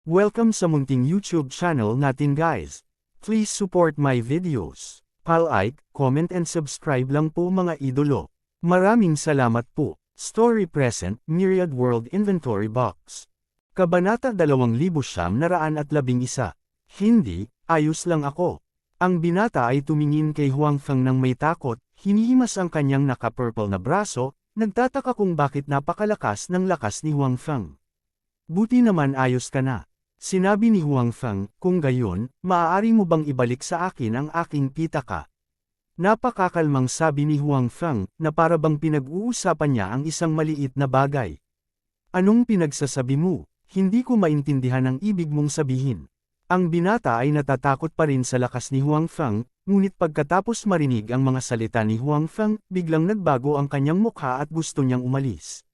Welcome sa munting YouTube channel natin guys. Please support my videos. Like, comment and subscribe lang po mga idolo. Maraming salamat po. Story Present, Myriad World Inventory Box. Kabanata 2911. Hindi, ayos lang ako. Ang binata ay tumingin kay Huang Feng nang may takot, hinihimas ang kanyang naka-purple na braso, nagtataka kung bakit napakalakas ng lakas ni Huang Feng. Buti naman ayos ka na. Sinabi ni Huang Feng, kung gayon, maaari mo bang ibalik sa akin ang aking pitaka? Napakakalmang sabi ni Huang Feng, na para bang pinag-uusapan niya ang isang maliit na bagay. Anong pinagsasabi mo? Hindi ko maintindihan ang ibig mong sabihin. Ang binata ay natatakot pa rin sa lakas ni Huang Feng, ngunit pagkatapos marinig ang mga salita ni Huang Feng, biglang nagbago ang kanyang mukha at gusto niyang umalis.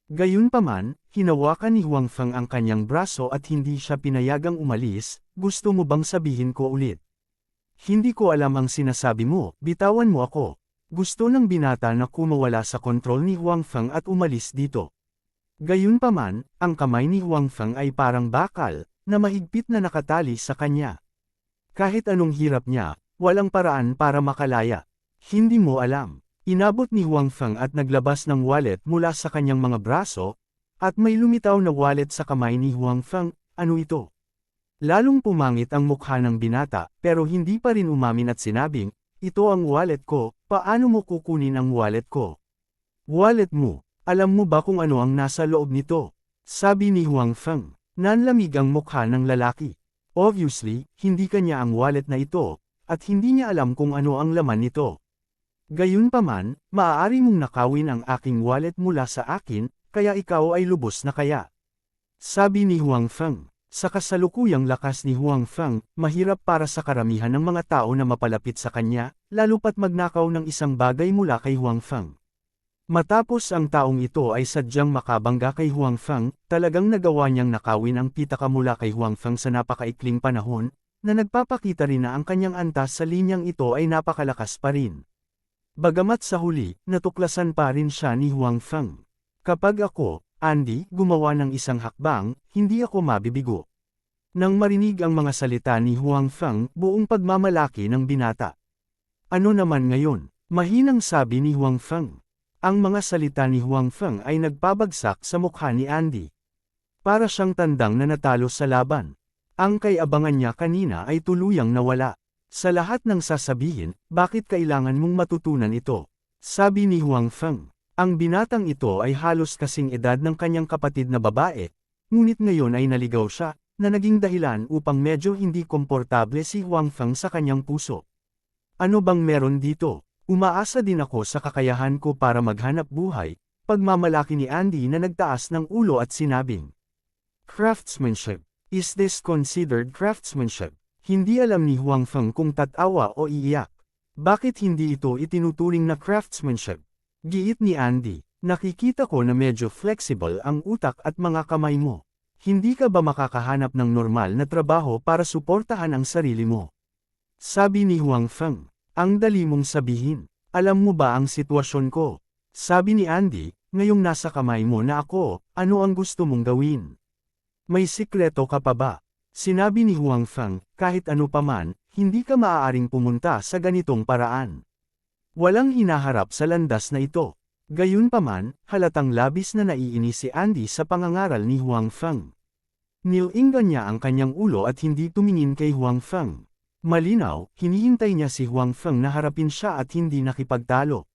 Gayunpaman, hinawakan ni Huang Feng ang kanyang braso at hindi siya pinayagang umalis. Gusto mo bang sabihin ko ulit? Hindi ko alam ang sinasabi mo, bitawan mo ako. Gusto ng binata na kumawala sa kontrol ni Huang Feng at umalis dito. Gayunpaman, ang kamay ni Huang Feng ay parang bakal, na mahigpit na nakatali sa kanya. Kahit anong hirap niya, walang paraan para makalaya. Hindi mo alam. Inabot ni Huang Feng at naglabas ng wallet mula sa kanyang mga braso, at may lumitaw na wallet sa kamay ni Huang Feng. Ano ito? Lalong pumangit ang mukha ng binata, pero hindi pa rin umamin at sinabing, ito ang wallet ko, paano mo kukunin ang wallet ko? Wallet mo, alam mo ba kung ano ang nasa loob nito? Sabi ni Huang Feng. Nanlamig ang mukha ng lalaki. Obviously, hindi kanya ang wallet na ito, at hindi niya alam kung ano ang laman nito. Gayunpaman, maaari mong nakawin ang aking wallet mula sa akin, kaya ikaw ay lubos na kaya. Sabi ni Huang Feng. Sa kasalukuyang lakas ni Huang Feng, mahirap para sa karamihan ng mga tao na mapalapit sa kanya, lalo pat magnakaw ng isang bagay mula kay Huang Feng. Matapos ang taong ito ay sadyang makabangga kay Huang Feng, talagang nagawa niyang nakawin ang pitaka mula kay Huang Feng sa napakaikling panahon, na nagpapakita rin na ang kanyang antas sa linyang ito ay napakalakas pa rin. Bagamat sa huli, natuklasan pa rin siya ni Huang Feng. Kapag ako, Andy, gumawa ng isang hakbang, hindi ako mabibigo. Nang marinig ang mga salita ni Huang Feng, buong pagmamalaki ng binata. Ano naman ngayon? Mahinang sabi ni Huang Feng. Ang mga salita ni Huang Feng ay nagpabagsak sa mukha ni Andy. Para siyang tandang na natalo sa laban. Ang kay-abangan niya kanina ay tuluyang nawala. Sa lahat ng sasabihin, bakit kailangan mong matutunan ito? Sabi ni Huang Feng. Ang binatang ito ay halos kasing edad ng kanyang kapatid na babae, ngunit ngayon ay naligaw siya, na naging dahilan upang medyo hindi komportable si Huang Feng sa kanyang puso. Ano bang meron dito? Umaasa din ako sa kakayahan ko para maghanap buhay, pagmamalaki ni Andy na nagtaas ng ulo at sinabing. Craftsmanship. Is this considered craftsmanship? Hindi alam ni Huang Feng kung tatawa o iiyak. Bakit hindi ito itinuturing na craftsmanship? Giit ni Andy, nakikita ko na medyo flexible ang utak at mga kamay mo. Hindi ka ba makakahanap ng normal na trabaho para suportahan ang sarili mo? Sabi ni Huang Feng, ang dali mong sabihin. Alam mo ba ang sitwasyon ko? Sabi ni Andy, ngayong nasa kamay mo na ako, ano ang gusto mong gawin? May sikreto ka pa ba? Sinabi ni Huang Feng, kahit ano paman, hindi ka maaaring pumunta sa ganitong paraan. Walang hinaharap sa landas na ito. Gayunpaman, halatang labis na naiinis si Andy sa pangangaral ni Huang Feng. Nilinggan niya ang kanyang ulo at hindi tumingin kay Huang Feng. Malinaw, hinihintay niya si Huang Feng na harapin siya at hindi nakipagtalo.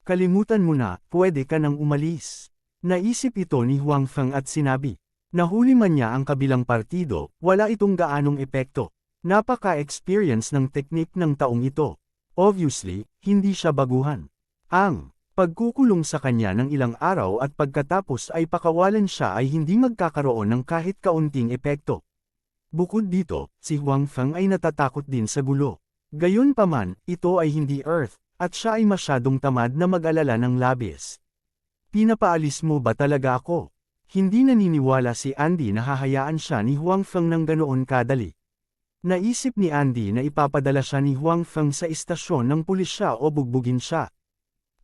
Kalimutan mo na, pwede ka nang umalis. Naisip ito ni Huang Feng at sinabi. Nahuli man niya ang kabilang partido, wala itong gaanong epekto. Napaka-experience ng teknik ng taong ito. Obviously, hindi siya baguhan. Ang pagkukulong sa kanya ng ilang araw at pagkatapos ay pakawalan siya ay hindi magkakaroon ng kahit kaunting epekto. Bukod dito, si Huang Feng ay natatakot din sa gulo. Gayunpaman, ito ay hindi Earth, at siya ay masyadong tamad na mag-alala ng labis. Pinapaalis mo ba talaga ako? Hindi naniniwala si Andy na hahayaan siya ni Huang Feng ng ganoon kadali. Naisip ni Andy na ipapadala siya ni Huang Feng sa istasyon ng pulisya o bugbugin siya.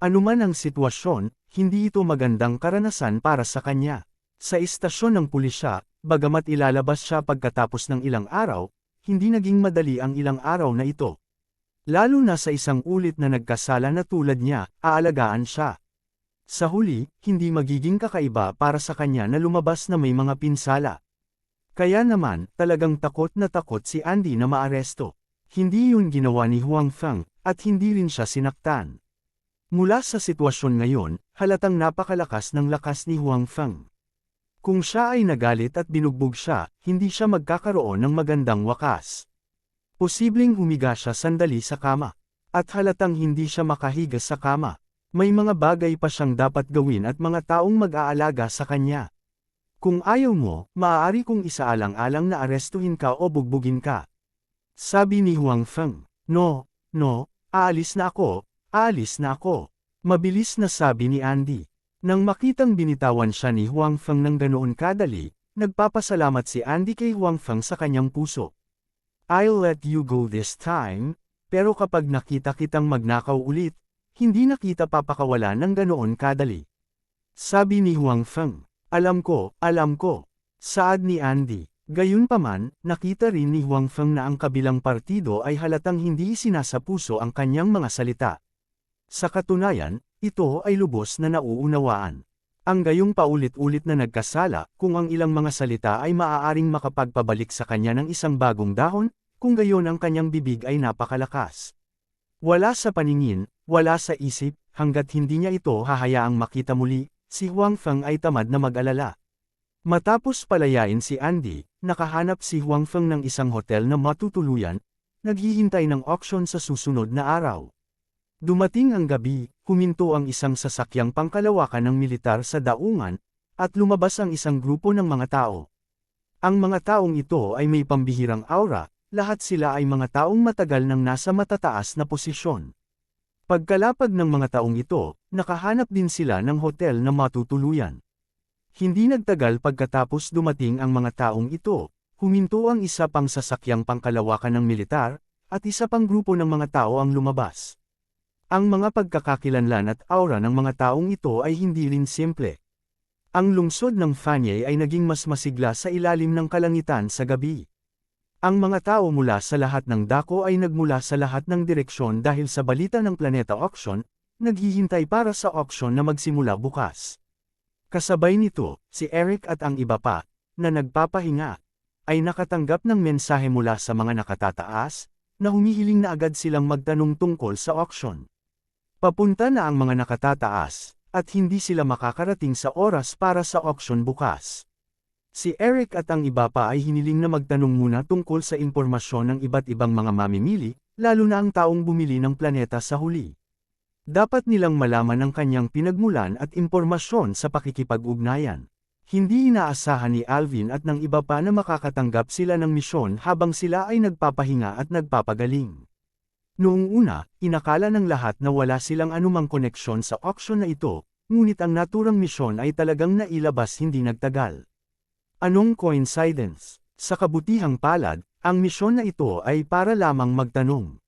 Anuman ang sitwasyon, hindi ito magandang karanasan para sa kanya. Sa istasyon ng pulisya, bagamat ilalabas siya pagkatapos ng ilang araw, hindi naging madali ang ilang araw na ito. Lalo na sa isang ulit na nagkasala na tulad niya, aalagaan siya. Sa huli, hindi magiging kakaiba para sa kanya na lumabas na may mga pinsala. Kaya naman, talagang takot na takot si Andy na maaresto. Hindi yun ginawa ni Huang Feng, at hindi rin siya sinaktan. Mula sa sitwasyon ngayon, halatang napakalakas ng lakas ni Huang Feng. Kung siya ay nagalit at binugbog siya, hindi siya magkakaroon ng magandang wakas. Posibleng humiga siya sandali sa kama. At halatang hindi siya makahiga sa kama. May mga bagay pa siyang dapat gawin at mga taong mag-aalaga sa kanya. Kung ayaw mo, maaari kong isaalang-alang na arestuhin ka o bugbugin ka. Sabi ni Huang Feng. No, aalis na ako, aalis na ako. Mabilis na sabi ni Andy. Nang makitang binitawan siya ni Huang Feng ng ganoon kadali, nagpapasalamat si Andy kay Huang Feng sa kanyang puso. I'll let you go this time, pero kapag nakita kitang magnakaw ulit, hindi na kita papakawala ng ganoon kadali. Sabi ni Huang Feng. Alam ko. Saad ni Andy. Gayunpaman, nakita rin ni Huang Feng na ang kabilang partido ay halatang hindi sinasapuso ang kanyang mga salita. Sa katunayan, ito ay lubos na nauunawaan. Ang gayong paulit-ulit na nagkasala, kung ang ilang mga salita ay maaaring makapagpabalik sa kanya ng isang bagong dahon, kung gayon ang kanyang bibig ay napakalakas. Wala sa paningin, wala sa isip, hanggat hindi niya ito hahayaang makita muli, si Huang Feng ay tamad na mag-alala. Matapos palayain si Andy, nakahanap si Huang Feng ng isang hotel na matutuluyan, naghihintay ng auction sa susunod na araw. Dumating ang gabi, huminto ang isang sasakyang pangkalawakan ng militar sa daungan, at lumabas ang isang grupo ng mga tao. Ang mga taong ito ay may pambihirang aura, lahat sila ay mga taong matagal nang nasa matataas na posisyon. Pagkalapag ng mga taong ito, nakahanap din sila ng hotel na matutuluyan. Hindi nagtagal pagkatapos dumating ang mga taong ito, huminto ang isa pang sasakyang pangkalawakan ng militar, at isa pang grupo ng mga tao ang lumabas. Ang mga pagkakakilanlan at aura ng mga taong ito ay hindi rin simple. Ang lungsod ng Fanye ay naging mas masigla sa ilalim ng kalangitan sa gabi. Ang mga tao mula sa lahat ng dako ay nagmula sa lahat ng direksyon dahil sa balita ng Planeta Auction, naghihintay para sa auction na magsimula bukas. Kasabay nito, si Eric at ang iba pa, na nagpapahinga, ay nakatanggap ng mensahe mula sa mga nakatataas, na humihiling na agad silang magtanong tungkol sa auction. Papunta na ang mga nakatataas, at hindi sila makakarating sa oras para sa auction bukas. Si Eric at ang iba pa ay hiniling na magtanong muna tungkol sa impormasyon ng iba't ibang mga mamimili, lalo na ang taong bumili ng planeta sa huli. Dapat nilang malaman ang kanyang pinagmulan at impormasyon sa pakikipag-ugnayan. Hindi inaasahan ni Alvin at ng iba pa na makakatanggap sila ng misyon habang sila ay nagpapahinga at nagpapagaling. Noong una, inakala ng lahat na wala silang anumang koneksyon sa auction na ito, ngunit ang naturang misyon ay talagang nailabas hindi nagtagal. Anong coincidence? Sa kabutihang palad, ang misyon na ito ay para lamang magtanong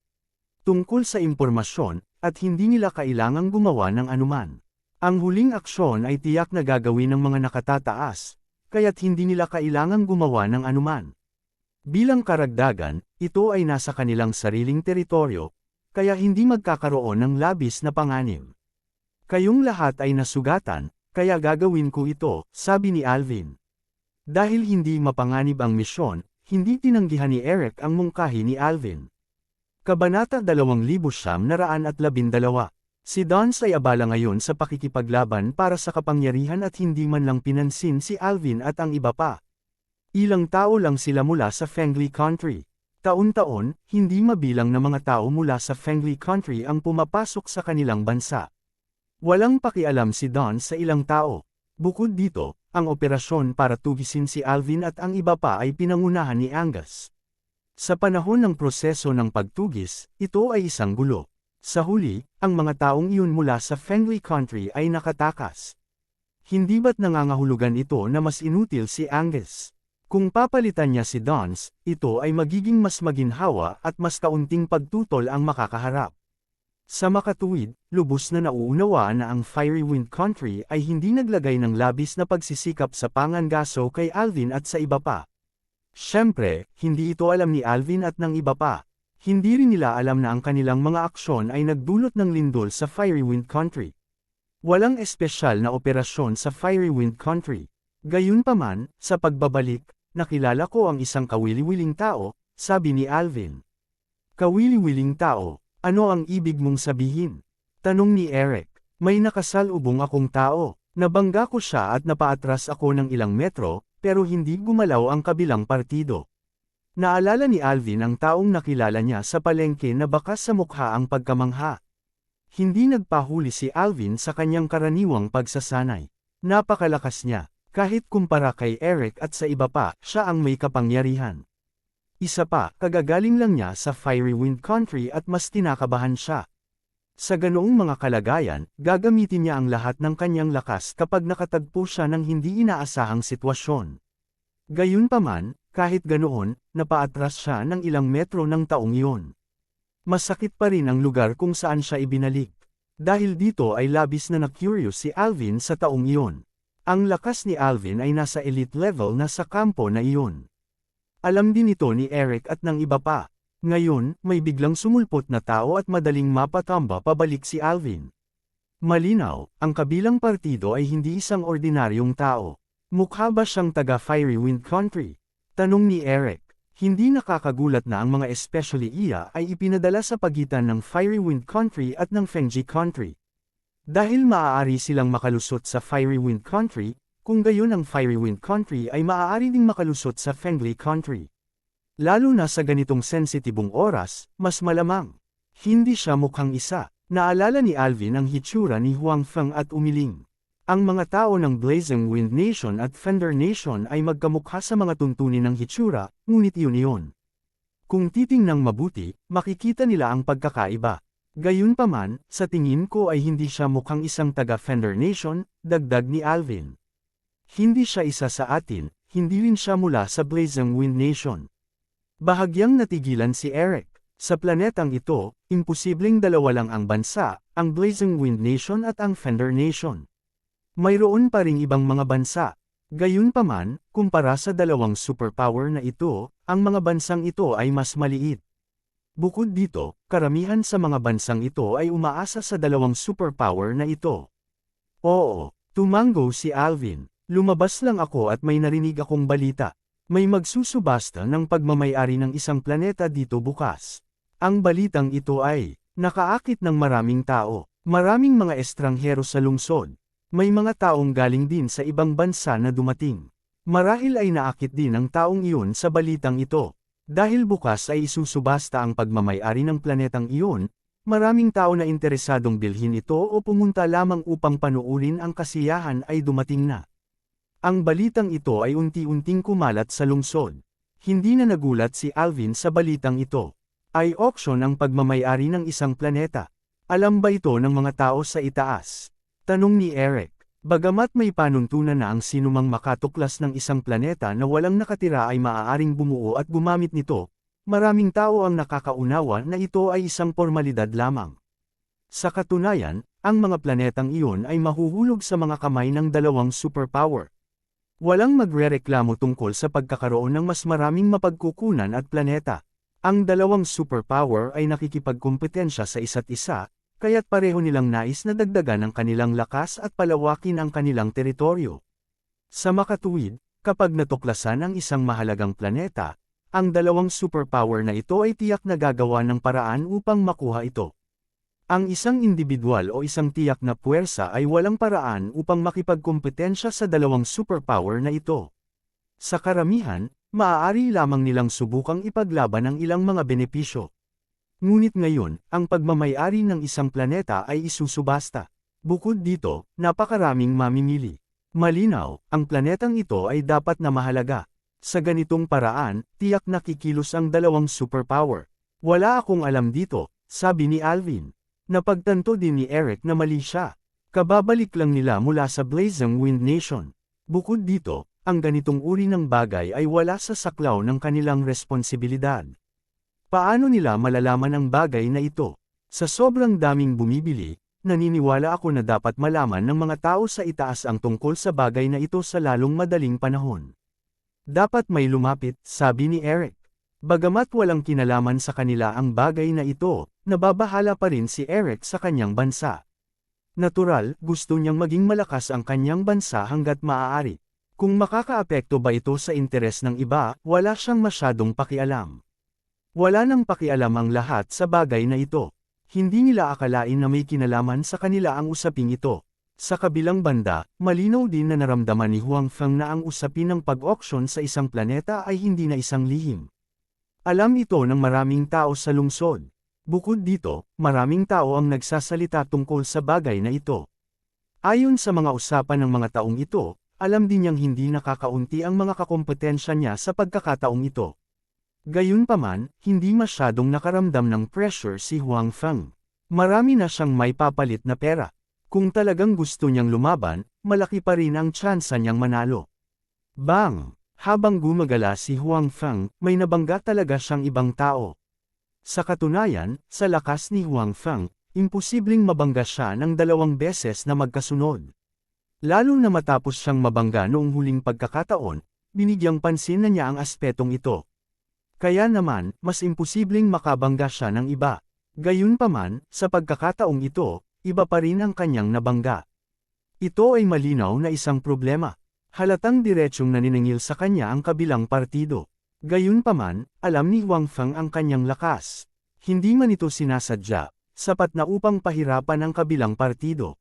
tungkol sa impormasyon, at hindi nila kailangang gumawa ng anuman. Ang huling aksyon ay tiyak na gagawin ng mga nakatataas, kaya't hindi nila kailangang gumawa ng anuman. Bilang karagdagan, ito ay nasa kanilang sariling teritoryo, kaya hindi magkakaroon ng labis na panganib. Kayong lahat ay nasugatan, kaya gagawin ko ito, sabi ni Alvin. Dahil hindi mapanganib ang misyon, hindi tinanggihan ni Eric ang mungkahi ni Alvin. Kabanata 2912. Si Dons ay abala ngayon sa pakikipaglaban para sa kapangyarihan at hindi man lang pinansin si Alvin at ang iba pa. Ilang tao lang sila mula sa Fengli Country. Taon-taon, hindi mabilang na mga tao mula sa Fengli Country ang pumapasok sa kanilang bansa. Walang pakialam si Don sa ilang tao. Bukod dito, ang operasyon para tugisin si Alvin at ang iba pa ay pinangunahan ni Angus. Sa panahon ng proseso ng pagtugis, ito ay isang gulo. Sa huli, ang mga taong iyon mula sa Fengli Country ay nakatakas. Hindi ba't nangangahulugan ito na mas inutil si Angus? Kung papalitan niya si Dons, ito ay magiging mas maginhawa at mas kaunting pagtutol ang makakaharap. Sa makatuwid, lubos na nauunawaan na ang Fiery Wind Country ay hindi naglagay ng labis na pagsisikap sa pangangaso kay Alvin at sa iba pa. Siyempre, hindi ito alam ni Alvin at ng iba pa. Hindi rin nila alam na ang kanilang mga aksyon ay nagdulot ng lindol sa Fiery Wind Country. Walang espesyal na operasyon sa Fiery Wind Country. Gayunpaman, sa pagbabalik, nakilala ko ang isang kawili-wiling tao, sabi ni Alvin. Kawili-wiling tao. Ano ang ibig mong sabihin? Tanong ni Eric. May nakasalubong akong tao. Nabangga ko siya at napaatras ako ng ilang metro, pero hindi gumalaw ang kabilang partido. Naalala ni Alvin ang taong nakilala niya sa palengke na bakas sa mukha ang pagkamangha. Hindi nagpahuli si Alvin sa kanyang karaniwang pagsasanay. Napakalakas niya. Kahit kumpara kay Eric at sa iba pa, siya ang may kapangyarihan. Isa pa, kagagaling lang niya sa Fiery Wind Country at mas tinakabahan siya. Sa ganoong mga kalagayan, gagamitin niya ang lahat ng kanyang lakas kapag nakatagpo siya ng hindi inaasahang sitwasyon. Gayunpaman, kahit ganoon, napaatras siya ng ilang metro ng taong iyon. Masakit pa rin ang lugar kung saan siya ibinalik. Dahil dito ay labis na na-curious si Alvin sa taong iyon. Ang lakas ni Alvin ay nasa elite level na sa kampo na iyon. Alam din ito ni Eric at ng iba pa. Ngayon, may biglang sumulpot na tao at madaling mapatamba pabalik si Alvin. Malinaw, ang kabilang partido ay hindi isang ordinaryong tao. Mukha ba siyang taga Fiery Wind Country? Tanong ni Eric. Hindi nakakagulat na ang mga especially iya ay ipinadala sa pagitan ng Fiery Wind Country at ng Fengji Country. Dahil maaari silang makalusot sa Fiery Wind Country, kung gayon ang Fiery Wind Country ay maaari ding makalusot sa Fengli Country. Lalo na sa ganitong sensitibong oras, mas malamang. Hindi siya mukhang isa. Naalala ni Alvin ang hitsura ni Huang Feng at umiling. Ang mga tao ng Blazing Wind Nation at Fender Nation ay magkamukha sa mga tuntunin ng hitsura, ngunit yun. Kung titingnang mabuti, makikita nila ang pagkakaiba. Gayunpaman, sa tingin ko ay hindi siya mukhang isang taga Fender Nation, dagdag ni Alvin. Hindi siya isa sa atin, hindi rin siya mula sa Blazing Wind Nation. Bahagyang natigilan si Eric. Sa planetang ito, imposibleng dalawa lang ang bansa, ang Blazing Wind Nation at ang Fender Nation. Mayroon pa ring ibang mga bansa. Gayunpaman, kumpara sa dalawang superpower na ito, ang mga bansang ito ay mas maliit. Bukod dito, karamihan sa mga bansang ito ay umaasa sa dalawang superpower na ito. Oo, tumango si Alvin. Lumabas lang ako at may narinig akong balita. May magsusubasta ng pagmamay-ari ng isang planeta dito bukas. Ang balitang ito ay, nakaakit ng maraming tao, maraming mga estranghero sa lungsod. May mga taong galing din sa ibang bansa na dumating. Marahil ay naakit din ang taong iyon sa balitang ito. Dahil bukas ay isusubasta ang pagmamay-ari ng planetang iyon, maraming tao na interesadong bilhin ito o pumunta lamang upang panuurin ang kasiyahan ay dumating na. Ang balitang ito ay unti-unting kumalat sa lungsod. Hindi na nagulat si Alvin sa balitang ito. Ay auction ang pagmamay-ari ng isang planeta. Alam ba ito ng mga tao sa itaas? Tanong ni Eric. Bagamat may panuntunan na ang sinumang makatuklas ng isang planeta na walang nakatira ay maaaring bumuo at gumamit nito, maraming tao ang nakakaunawa na ito ay isang formalidad lamang. Sa katunayan, ang mga planetang iyon ay mahuhulog sa mga kamay ng dalawang superpower. Walang magrereklamo tungkol sa pagkakaroon ng mas maraming mapagkukunan at planeta. Ang dalawang superpower ay nakikipagkumpetensya sa isa't isa, kaya't pareho nilang nais na dagdagan ang kanilang lakas at palawakin ang kanilang teritoryo. Sa makatuwid, kapag natuklasan ang isang mahalagang planeta, ang dalawang superpower na ito ay tiyak na gagawa ng paraan upang makuha ito. Ang isang individual o isang tiyak na puwersa ay walang paraan upang makipagkumpetensya sa dalawang superpower na ito. Sa karamihan, maaari lamang nilang subukang ipaglaban ang ilang mga benepisyo. Ngunit ngayon, ang pagmamay-ari ng isang planeta ay isusubasta. Bukod dito, napakaraming mamimili. Malinaw, ang planetang ito ay dapat na mahalaga. Sa ganitong paraan, tiyak na kikilos ang dalawang superpower. Wala akong alam dito, sabi ni Alvin. Napagtanto din ni Eric na mali siya. Kababalik lang nila mula sa Blazing Wind Nation. Bukod dito, ang ganitong uri ng bagay ay wala sa saklaw ng kanilang responsibilidad. Paano nila malalaman ang bagay na ito? Sa sobrang daming bumibili, naniniwala ako na dapat malaman ng mga tao sa itaas ang tungkol sa bagay na ito sa lalong madaling panahon. Dapat may lumapit, sabi ni Eric. Bagamat walang kinalaman sa kanila ang bagay na ito, nababahala pa rin si Eric sa kanyang bansa. Natural, gusto niyang maging malakas ang kanyang bansa hanggat maaari. Kung makakaapekto ba ito sa interes ng iba, wala siyang masyadong pakialam. Wala nang pakialam ang lahat sa bagay na ito. Hindi nila akalain na may kinalaman sa kanila ang usaping ito. Sa kabilang banda, malinaw din na naramdaman ni Huang Feng na ang usapin ng pag-auction sa isang planeta ay hindi na isang lihim. Alam ito ng maraming tao sa lungsod. Bukod dito, maraming tao ang nagsasalita tungkol sa bagay na ito. Ayon sa mga usapan ng mga taong ito, alam din niyang hindi nakakaunti ang mga kakompetensya niya sa pagkakataong ito. Gayunpaman, hindi masyadong nakaramdam ng pressure si Huang Feng. Marami na siyang may papalit na pera. Kung talagang gusto niyang lumaban, malaki pa rin ang tsansa niyang manalo. Bang! Habang gumagala si Huang Feng, may nabangga talaga siyang ibang tao. Sa katunayan, sa lakas ni Huang Feng, imposibleng mabangga siya ng 2 beses na magkasunod. Lalo na matapos siyang mabangga noong huling pagkakataon, binigyang pansin na niya ang aspetong ito. Kaya naman, mas imposibleng makabangga siya ng iba. Gayunpaman, sa pagkakataong ito, iba pa rin ang kanyang nabangga. Ito ay malinaw na isang problema. Halatang diretsyong naniningil sa kanya ang kabilang partido. Gayunpaman, alam ni Huang Feng ang kanyang lakas. Hindi man ito sinasadya, sapat na upang pahirapan ang kabilang partido.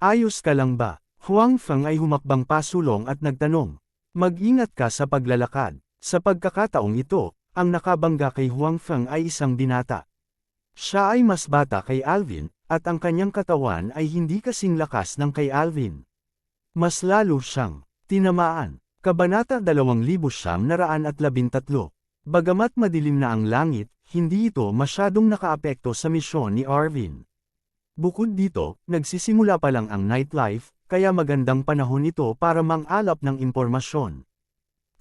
Ayos ka lang ba? Huang Feng ay humakbang pasulong at nagtanong. Mag-ingat ka sa paglalakad. Sa pagkakataong ito, ang nakabangga kay Huang Feng ay isang binata. Siya ay mas bata kay Alvin, at ang kanyang katawan ay hindi kasing lakas ng kay Alvin. Mas lalo siyang tinamaan. Kabanata 2913. Bagamat madilim na ang langit, hindi ito masyadong nakaapekto sa misyon ni Arvin. Bukod dito, nagsisimula pa lang ang nightlife, kaya magandang panahon ito para mang-alap ng impormasyon.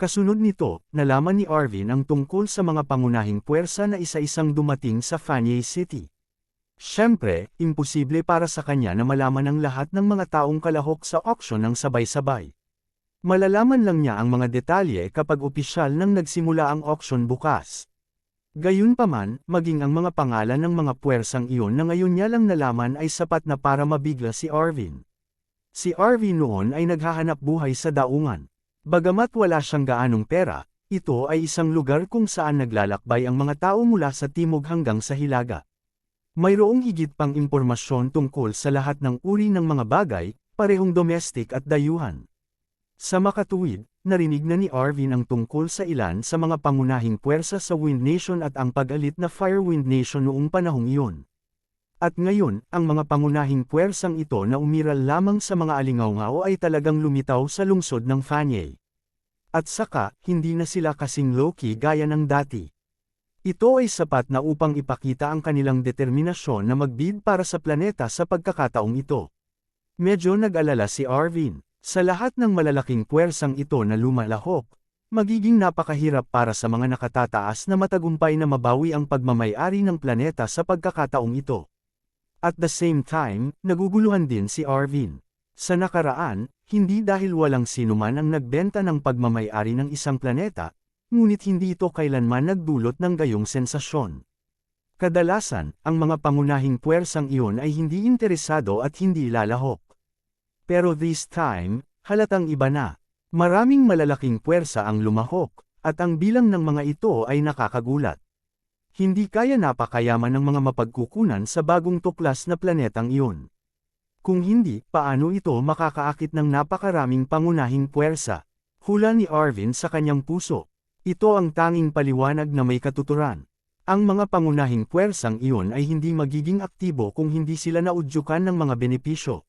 Kasunod nito, nalaman ni Arvin ang tungkol sa mga pangunahing puwersa na isa-isang dumating sa Fanye City. Siyempre, imposible para sa kanya na malaman ang lahat ng mga taong kalahok sa auction ng sabay-sabay. Malalaman lang niya ang mga detalye kapag opisyal nang nagsimula ang auction bukas. Gayunpaman, maging ang mga pangalan ng mga puwersang iyon na ngayon niya lang nalaman ay sapat na para mabigla si Arvin. Si Arvin noon ay naghahanap buhay sa daungan. Bagamat wala siyang gaanong pera, ito ay isang lugar kung saan naglalakbay ang mga tao mula sa timog hanggang sa hilaga. Mayroong higit pang impormasyon tungkol sa lahat ng uri ng mga bagay, parehong domestic at dayuhan. Sa makatuwid, narinig na ni Arvin ang tungkol sa ilan sa mga pangunahing puwersa sa Wind Nation at ang pag-alit na Firewind Nation noong panahong iyon. At ngayon, ang mga pangunahing puwersang ito na umiral lamang sa mga alingawngaw ay talagang lumitaw sa lungsod ng Fanye. At saka, hindi na sila kasing low-key gaya ng dati. Ito ay sapat na upang ipakita ang kanilang determinasyon na magbid para sa planeta sa pagkakataong ito. Medyo nag-alala si Arvin. Sa lahat ng malalaking puwersang ito na lumalahok, magiging napakahirap para sa mga nakatataas na matagumpay na mabawi ang pagmamay-ari ng planeta sa pagkakataong ito. At the same time, naguguluhan din si Arvin. Sa nakaraan, hindi dahil walang sinuman ang nagbenta ng pagmamay-ari ng isang planeta, ngunit hindi ito kailanman nagdulot ng gayong sensasyon. Kadalasan, ang mga pangunahing puwersang iyon ay hindi interesado at hindi lalahok. Pero this time, halatang iba na. Maraming malalaking puwersa ang lumahok, at ang bilang ng mga ito ay nakakagulat. Hindi kaya napakayaman ng mga mapagkukunan sa bagong tuklas na planetang iyon. Kung hindi, paano ito makakaakit ng napakaraming pangunahing puwersa? Hula ni Arvin sa kanyang puso. Ito ang tanging paliwanag na may katuturan. Ang mga pangunahing puwersang iyon ay hindi magiging aktibo kung hindi sila naudyukan ng mga benepisyo.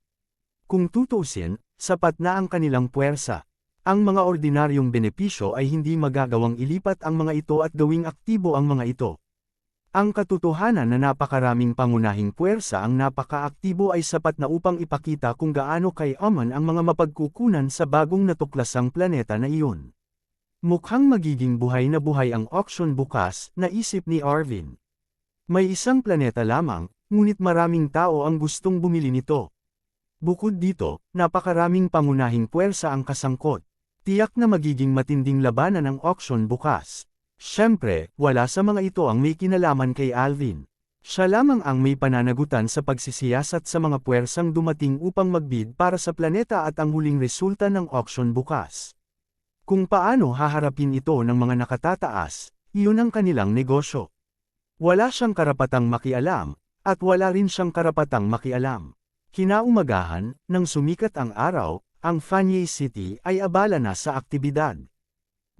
Kung tutuusin, sapat na ang kanilang puwersa. Ang mga ordinaryong benepisyo ay hindi magagawang ilipat ang mga ito at gawing aktibo ang mga ito. Ang katotohanan na napakaraming pangunahing puwersa ang napaka-aktibo ay sapat na upang ipakita kung gaano kayaman ang mga mapagkukunan sa bagong natuklasang planeta na iyon. Mukhang magiging buhay na buhay ang auction bukas, naisip ni Arvin. May isang planeta lamang, ngunit maraming tao ang gustong bumili nito. Bukod dito, napakaraming pangunahing puwersa ang kasangkot. Tiyak na magiging matinding labanan ang auction bukas. Siyempre, wala sa mga ito ang may kinalaman kay Alvin. Siya lamang ang may pananagutan sa pagsisiyasat sa mga puwersang dumating upang magbid para sa planeta at ang huling resulta ng auction bukas. Kung paano haharapin ito ng mga nakatataas, iyon ang kanilang negosyo. Wala siyang karapatang makialam, at wala rin siyang karapatang makialam. Kinaumagahan, nang sumikat ang araw, ang Fanyei City ay abala na sa aktibidad.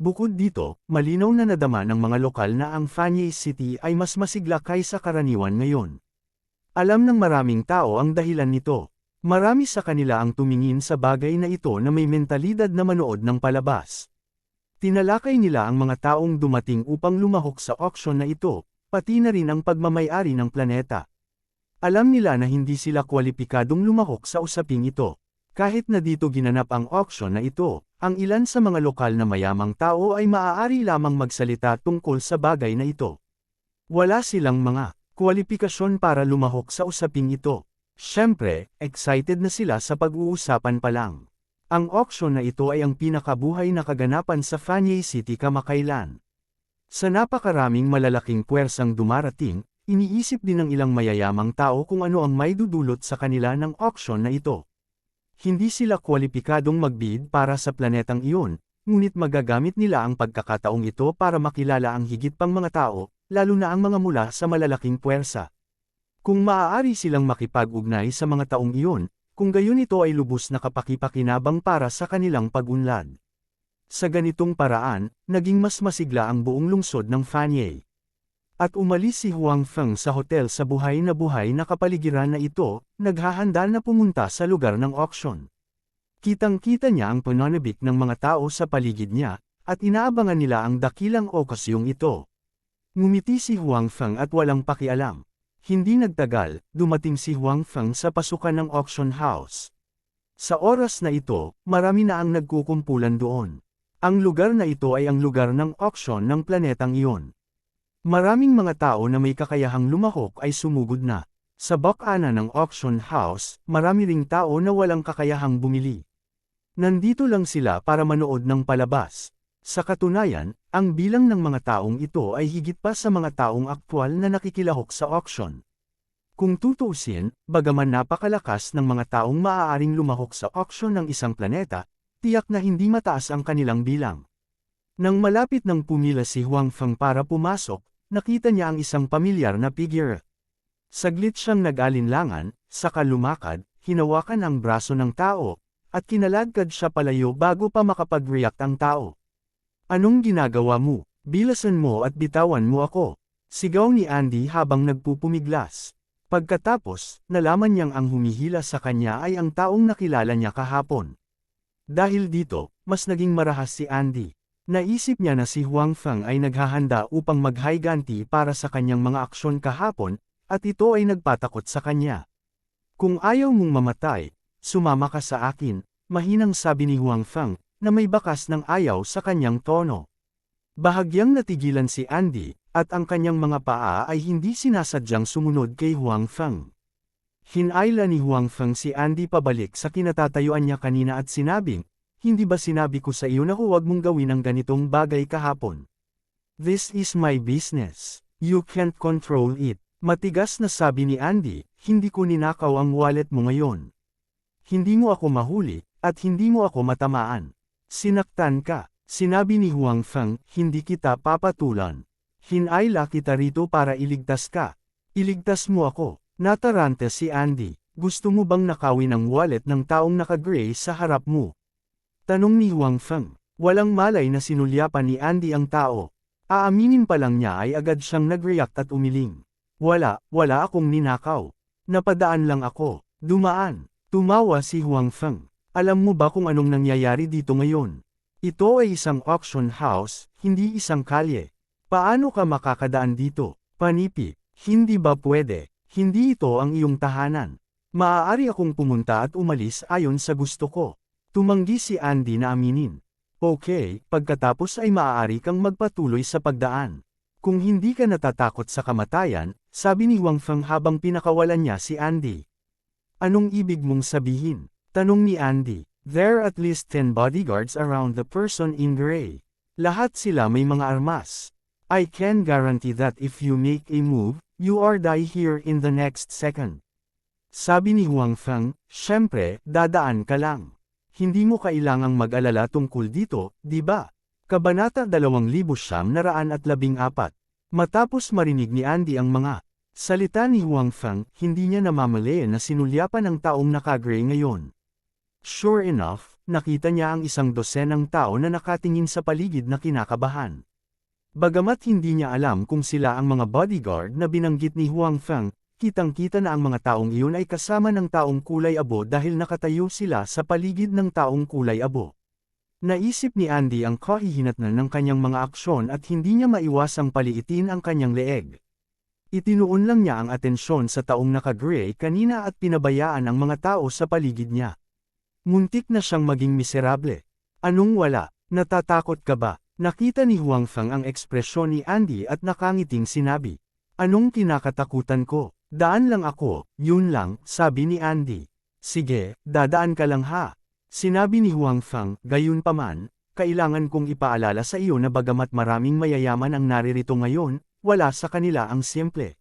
Bukod dito, malinaw na nadama ng mga lokal na ang Fanyei City ay mas masigla kaysa karaniwan ngayon. Alam ng maraming tao ang dahilan nito. Marami sa kanila ang tumingin sa bagay na ito na may mentalidad na manood ng palabas. Tinalakay nila ang mga taong dumating upang lumahok sa auction na ito, pati na rin ang pagmamay-ari ng planeta. Alam nila na hindi sila kwalipikadong lumahok sa usaping ito. Kahit na dito ginanap ang auction na ito, ang ilan sa mga lokal na mayamang tao ay maaari lamang magsalita tungkol sa bagay na ito. Wala silang mga kwalifikasyon para lumahok sa usaping ito. Siyempre, excited na sila sa pag-uusapan pa lang. Ang auction na ito ay ang pinakabuhay na kaganapan sa Fanyei City kamakailan. Sa napakaraming malalaking puwersang dumarating, iniisip din ng ilang mayayamang tao kung ano ang may dudulot sa kanila ng auction na ito. Hindi sila kwalipikadong magbid para sa planetang iyon, ngunit magagamit nila ang pagkakataong ito para makilala ang higit pang mga tao, lalo na ang mga mula sa malalaking puwersa. Kung maaari silang makipag-ugnay sa mga taong iyon, kung gayon ito ay lubos na kapakipakinabang para sa kanilang pag-unlad. Sa ganitong paraan, naging mas masigla ang buong lungsod ng Fanyei. At umalis si Huang Feng sa hotel sa buhay na kapaligiran na ito, naghahanda na pumunta sa lugar ng auction. Kitang-kita niya ang pananabik ng mga tao sa paligid niya, at inaabangan nila ang dakilang okasyong ito. Ngumiti si Huang Feng at walang pakialam. Hindi nagtagal, dumating si Huang Feng sa pasukan ng auction house. Sa oras na ito, marami na ang nagkukumpulan doon. Ang lugar na ito ay ang lugar ng auction ng planetang iyon. Maraming mga tao na may kakayahang lumahok ay sumugod na. Sa bakana ng auction house, marami ring tao na walang kakayahang bumili. Nandito lang sila para manood ng palabas. Sa katunayan, ang bilang ng mga taong ito ay higit pa sa mga taong aktwal na nakikilahok sa auction. Kung tutuusin, bagaman napakalakas ng mga taong maaaring lumahok sa auction ng isang planeta, tiyak na hindi mataas ang kanilang bilang. Nang malapit nang pumila si Huang Feng para pumasok, nakita niya ang isang pamilyar na figure. Saglit siyang nag-alinlangan, saka lumakad, hinawakan ang braso ng tao, at kinaladkad siya palayo bago pa makapag-react ang tao. Anong ginagawa mo? Bilasan mo at bitawan mo ako. Sigaw ni Andy habang nagpupumiglas. Pagkatapos, nalaman niyang ang humihila sa kanya ay ang taong nakilala niya kahapon. Dahil dito, mas naging marahas si Andy. Naisip niya na si Huang Feng ay naghahanda upang maghiganti para sa kanyang mga aksyon kahapon, at ito ay nagpatakot sa kanya. Kung ayaw mong mamatay, sumama ka sa akin, mahinang sabi ni Huang Feng, na may bakas ng ayaw sa kanyang tono. Bahagyang natigilan si Andy, at ang kanyang mga paa ay hindi sinasadyang sumunod kay Huang Feng. Hinayla ni Huang Feng si Andy pabalik sa kinatatayuan niya kanina at sinabing, hindi ba sinabi ko sa iyo na huwag mong gawin ang ganitong bagay kahapon? This is my business. You can't control it. Matigas na sabi ni Andy, hindi ko ninakaw ang wallet mo ngayon. Hindi mo ako mahuli, at hindi mo ako matamaan. Sinaktan ka, sinabi ni Huang Feng, hindi kita papatulan. Hinayla kita rito para iligtas ka. Iligtas mo ako. Natarante si Andy, gusto mo bang nakawin ang wallet ng taong naka-gray sa harap mo? Tanong ni Huang Feng. Walang malay na sinulyapan ni Andy ang tao. Aaminin pa lang niya ay agad siyang nag-react at umiling. Wala akong ninakaw. Napadaan lang ako. Dumaan. Tumawa si Huang Feng. Alam mo ba kung anong nangyayari dito ngayon? Ito ay isang auction house, hindi isang kalye. Paano ka makakadaan dito? Panipi. Hindi ba pwede? Hindi ito ang iyong tahanan. Maaari akong pumunta at umalis ayon sa gusto ko. Tumanggi si Andy na aminin. Okay, pagkatapos ay maaari kang magpatuloy sa pagdaan. Kung hindi ka natatakot sa kamatayan, sabi ni Huang Feng habang pinakawalan niya si Andy. Anong ibig mong sabihin? Tanong ni Andy. There are at least 10 bodyguards around the person in gray. Lahat sila may mga armas. I can guarantee that if you make a move, you or die here in the next second. Sabi ni Huang Feng, syempre, dadaan ka lang. Hindi mo kailangang mag-alala tungkol dito, di ba? Kabanata 2914. Matapos marinig ni Andy ang mga salita ni Huang Feng, hindi niya namamali na sinulyapan ang taong naka-gray ngayon. Sure enough, nakita niya ang isang dosenang tao na nakatingin sa paligid na kinakabahan. Bagamat hindi niya alam kung sila ang mga bodyguard na binanggit ni Huang Feng, kitang-kita na ang mga taong iyon ay kasama ng taong kulay abo dahil nakatayo sila sa paligid ng taong kulay abo. Naisip ni Andy ang kahihinatnan ng kanyang mga aksyon at hindi niya maiwasang paliitin ang kanyang leeg. Itinuon lang niya ang atensyon sa taong naka-gray kanina at pinabayaan ang mga tao sa paligid niya. Muntik na siyang maging miserable. Anong wala? Natatakot ka ba? Nakita ni Huang Feng ang ekspresyon ni Andy at nakangiting sinabi. Anong kinakatakutan ko? Daan lang ako, yun lang, sabi ni Andy. Sige, dadaan ka lang ha. Sinabi ni Huang Feng, gayunpaman, kailangan kong ipaalala sa iyo na bagamat maraming mayayaman ang naririto ngayon, wala sa kanila ang simple.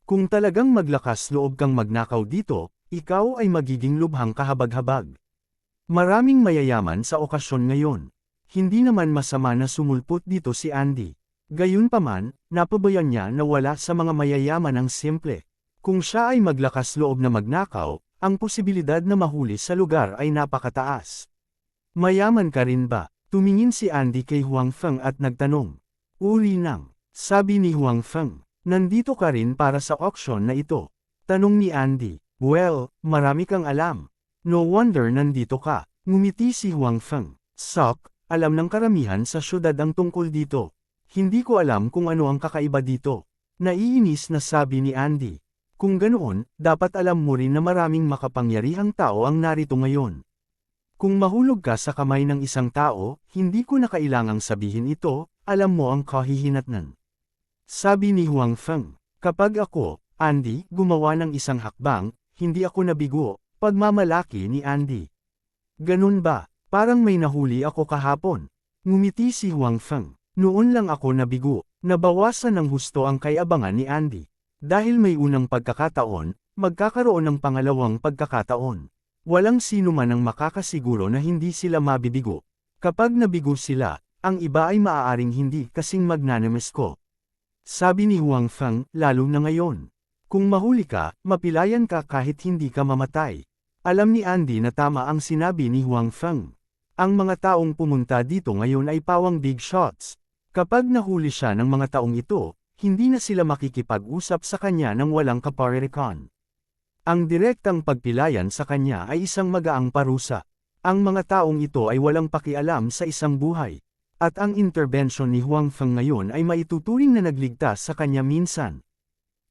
Kung talagang maglakas loob kang magnakaw dito, ikaw ay magiging lubhang kahabag-habag. Maraming mayayaman sa okasyon ngayon. Hindi naman masama na sumulpot dito si Andy. Gayunpaman, napabayan niya na wala sa mga mayayaman ang simple. Kung siya ay maglakas loob na magnakaw, ang posibilidad na mahuli sa lugar ay napakataas. Mayaman ka rin ba? Tumingin si Andy kay Huang Feng at nagtanong. Uri nang. Sabi ni Huang Feng, nandito ka rin para sa auction na ito. Tanong ni Andy, well, marami kang alam. No wonder nandito ka. Ngumiti si Huang Feng. Sok, alam ng karamihan sa syudad ang tungkol dito. Hindi ko alam kung ano ang kakaiba dito. Naiinis na sabi ni Andy. Kung ganoon, dapat alam mo rin na maraming makapangyarihang tao ang narito ngayon. Kung mahulog ka sa kamay ng isang tao, hindi ko na kailangang sabihin ito, alam mo ang kahihinatnan. Sabi ni Huang Feng, kapag ako, Andy, gumawa ng isang hakbang, hindi ako nabigo, pagmamalaki ni Andy. Ganun ba? Parang may nahuli ako kahapon. Ngumiti si Huang Feng. Noon lang ako nabigo. Nabawasan ng husto ang kayabangan ni Andy. Dahil may unang pagkakataon, magkakaroon ng pangalawang pagkakataon. Walang sino man ang makakasiguro na hindi sila mabibigo. Kapag nabigo sila, ang iba ay maaaring hindi kasing magnanimous ko. Sabi ni Huang Feng, lalo na ngayon. Kung mahuli ka, mapilayan ka kahit hindi ka mamatay. Alam ni Andy na tama ang sinabi ni Huang Feng. Ang mga taong pumunta dito ngayon ay pawang big shots. Kapag nahuli siya ng mga taong ito, hindi na sila makikipag-usap sa kanya ng walang kaparirikan. Ang direktang pagpilayan sa kanya ay isang magaang parusa. Ang mga taong ito ay walang pakialam sa isang buhay. At ang intervention ni Huang Feng ngayon ay maituturing na nagligtas sa kanya minsan.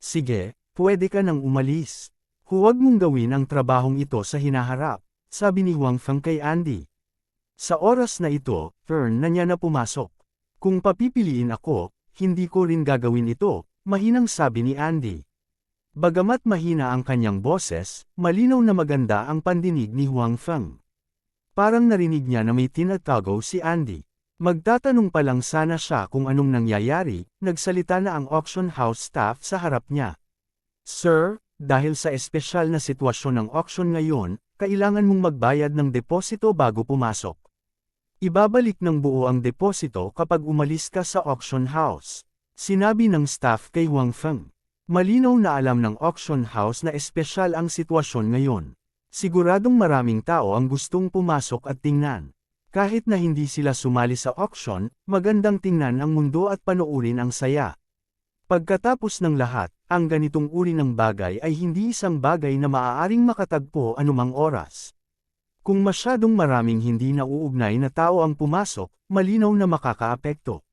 Sige, pwede ka nang umalis. Huwag mong gawin ang trabahong ito sa hinaharap, sabi ni Huang Feng kay Andy. Sa oras na ito, turn na niya na pumasok. Kung papipiliin ako, hindi ko rin gagawin ito, mahinang sabi ni Andy. Bagamat mahina ang kanyang boses, malinaw na maganda ang pandinig ni Huang Feng. Parang narinig niya na may tinatago si Andy. Magtatanong pa lang sana siya kung anong nangyayari, nagsalita na ang auction house staff sa harap niya. Sir, dahil sa espesyal na sitwasyon ng auction ngayon, kailangan mong magbayad ng deposito bago pumasok. Ibabalik ng buo ang deposito kapag umalis ka sa auction house. Sinabi ng staff kay Huang Feng. Malinaw na alam ng auction house na espesyal ang sitwasyon ngayon. Siguradong maraming tao ang gustong pumasok at tingnan. Kahit na hindi sila sumali sa auction, magandang tingnan ang mundo at panoorin ang saya. Pagkatapos ng lahat, ang ganitong uri ng bagay ay hindi isang bagay na maaaring makatagpo anumang oras. Kung masyadong maraming hindi nauugnay na tao ang pumasok, malinaw na makakaapekto.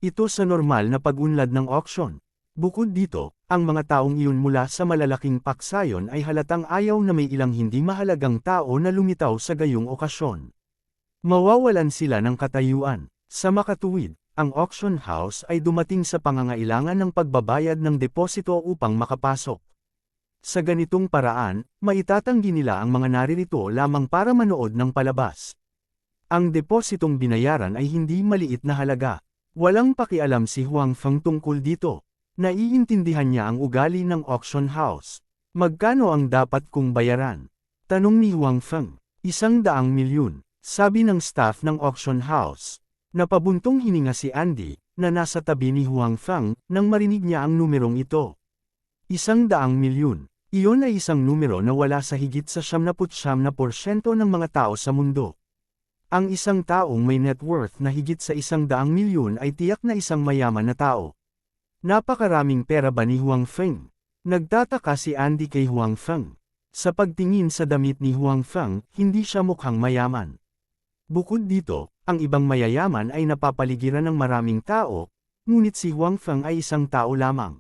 Ito sa normal na pag-unlad ng auction. Bukod dito, ang mga taong iyon mula sa malalaking paksayon ay halatang ayaw na may ilang hindi mahalagang tao na lumitaw sa gayong okasyon. Mawawalan sila ng katayuan. Sa makatuwid, ang auction house ay dumating sa pangangailangan ng pagbabayad ng deposito upang makapasok. Sa ganitong paraan, maitatanggi nila ang mga naririto lamang para manood ng palabas. Ang depositong binayaran ay hindi maliit na halaga. Walang pakialam si Huang Feng tungkol dito. Naiintindihan niya ang ugali ng auction house. Magkano ang dapat kong bayaran? Tanong ni Huang Feng. 100 milyon, sabi ng staff ng auction house. Napabuntong hininga si Andy, na nasa tabi ni Huang Feng, nang marinig niya ang numerong ito. 100 milyon. Iyon ay isang numero na wala sa higit sa 99% ng mga tao sa mundo. Ang isang taong may net worth na higit sa 100 milyon ay tiyak na isang mayaman na tao. Napakaraming pera ba ni Huang Feng? Nagtataka si Andy kay Huang Feng. Sa pagtingin sa damit ni Huang Feng, hindi siya mukhang mayaman. Bukod dito, ang ibang mayayaman ay napapaligiran ng maraming tao, ngunit si Huang Feng ay isang tao lamang.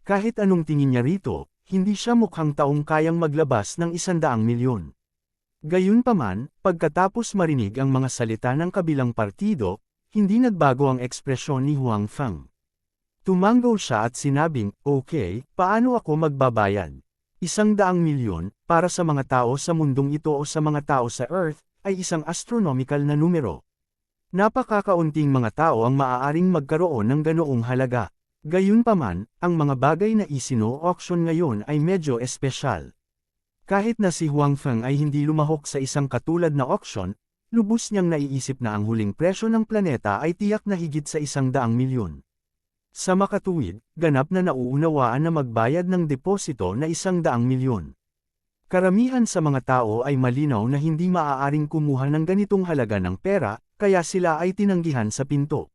Kahit anong tingin niya rito, hindi siya mukhang taong kayang maglabas ng 100 milyon. Gayunpaman, pagkatapos marinig ang mga salita ng kabilang partido, hindi nagbago ang ekspresyon ni Huang Feng. Tumango siya at sinabing, "Okay, paano ako magbabayad? 100 milyon, para sa mga tao sa mundong ito o sa mga tao sa Earth, ay isang astronomical na numero. Napakakaunting mga tao ang maaaring magkaroon ng ganoong halaga. Gayunpaman, ang mga bagay na isino-auction ngayon ay medyo espesyal." Kahit na si Huang Feng ay hindi lumahok sa isang katulad na auction, lubos niyang naiisip na ang huling presyo ng planeta ay tiyak na higit sa 100 milyon. Sa makatuwid, ganap na nauunawaan na magbayad ng deposito na 100 milyon. Karamihan sa mga tao ay malinaw na hindi maaaring kumuha ng ganitong halaga ng pera, kaya sila ay tinanggihan sa pinto.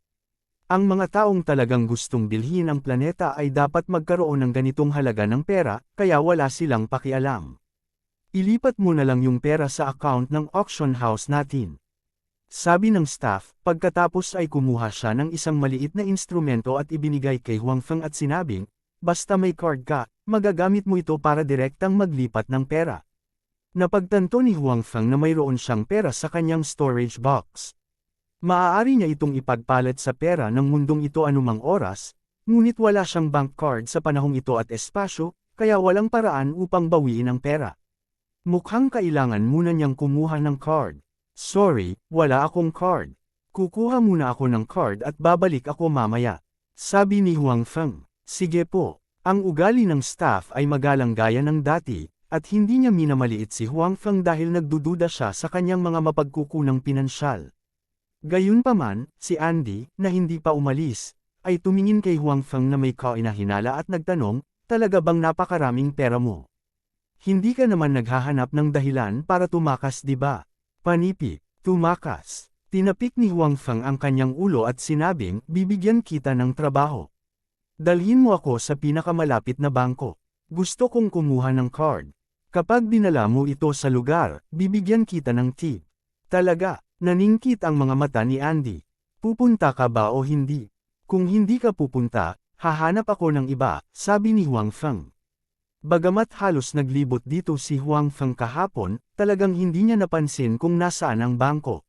Ang mga taong talagang gustong bilhin ang planeta ay dapat magkaroon ng ganitong halaga ng pera, kaya wala silang pakialam. Ilipat mo na lang yung pera sa account ng auction house natin. Sabi ng staff, pagkatapos ay kumuha siya ng isang maliit na instrumento at ibinigay kay Huang Feng at sinabing, "Basta may card ka, magagamit mo ito para direktang maglipat ng pera." Napagtanto ni Huang Feng na mayroon siyang pera sa kanyang storage box. Maaari niya itong ipagpalit sa pera ng mundong ito anumang oras, ngunit wala siyang bank card sa panahong ito at espasyo, kaya walang paraan upang bawiin ang pera. Mukhang kailangan muna niyang kumuha ng card. "Sorry, wala akong card. Kukuha muna ako ng card at babalik ako mamaya," sabi ni Huang Feng. "Sige po." Ang ugali ng staff ay magalang gaya ng dati, at hindi niya minamaliit si Huang Feng dahil nagdududa siya sa kanyang mga mapagkukunang pinansyal. Gayunpaman, si Andy, na hindi pa umalis, ay tumingin kay Huang Feng na may kainahinala at nagtanong, "Talaga bang napakaraming pera mo? Hindi ka naman naghahanap ng dahilan para tumakas, di ba?" "Panipi, tumakas." Tinapik ni Huang Feng ang kanyang ulo at sinabing, "Bibigyan kita ng trabaho. Dalhin mo ako sa pinakamalapit na bangko. Gusto kong kumuha ng card. Kapag dinala mo ito sa lugar, bibigyan kita ng tip." Talaga, naningkit ang mga mata ni Andy. "Pupunta ka ba o hindi?" "Kung hindi ka pupunta, hahanap ako ng iba," sabi ni Huang Feng. Bagamat halos naglibot dito si Huang Feng kahapon, talagang hindi niya napansin kung nasaan ang bangko.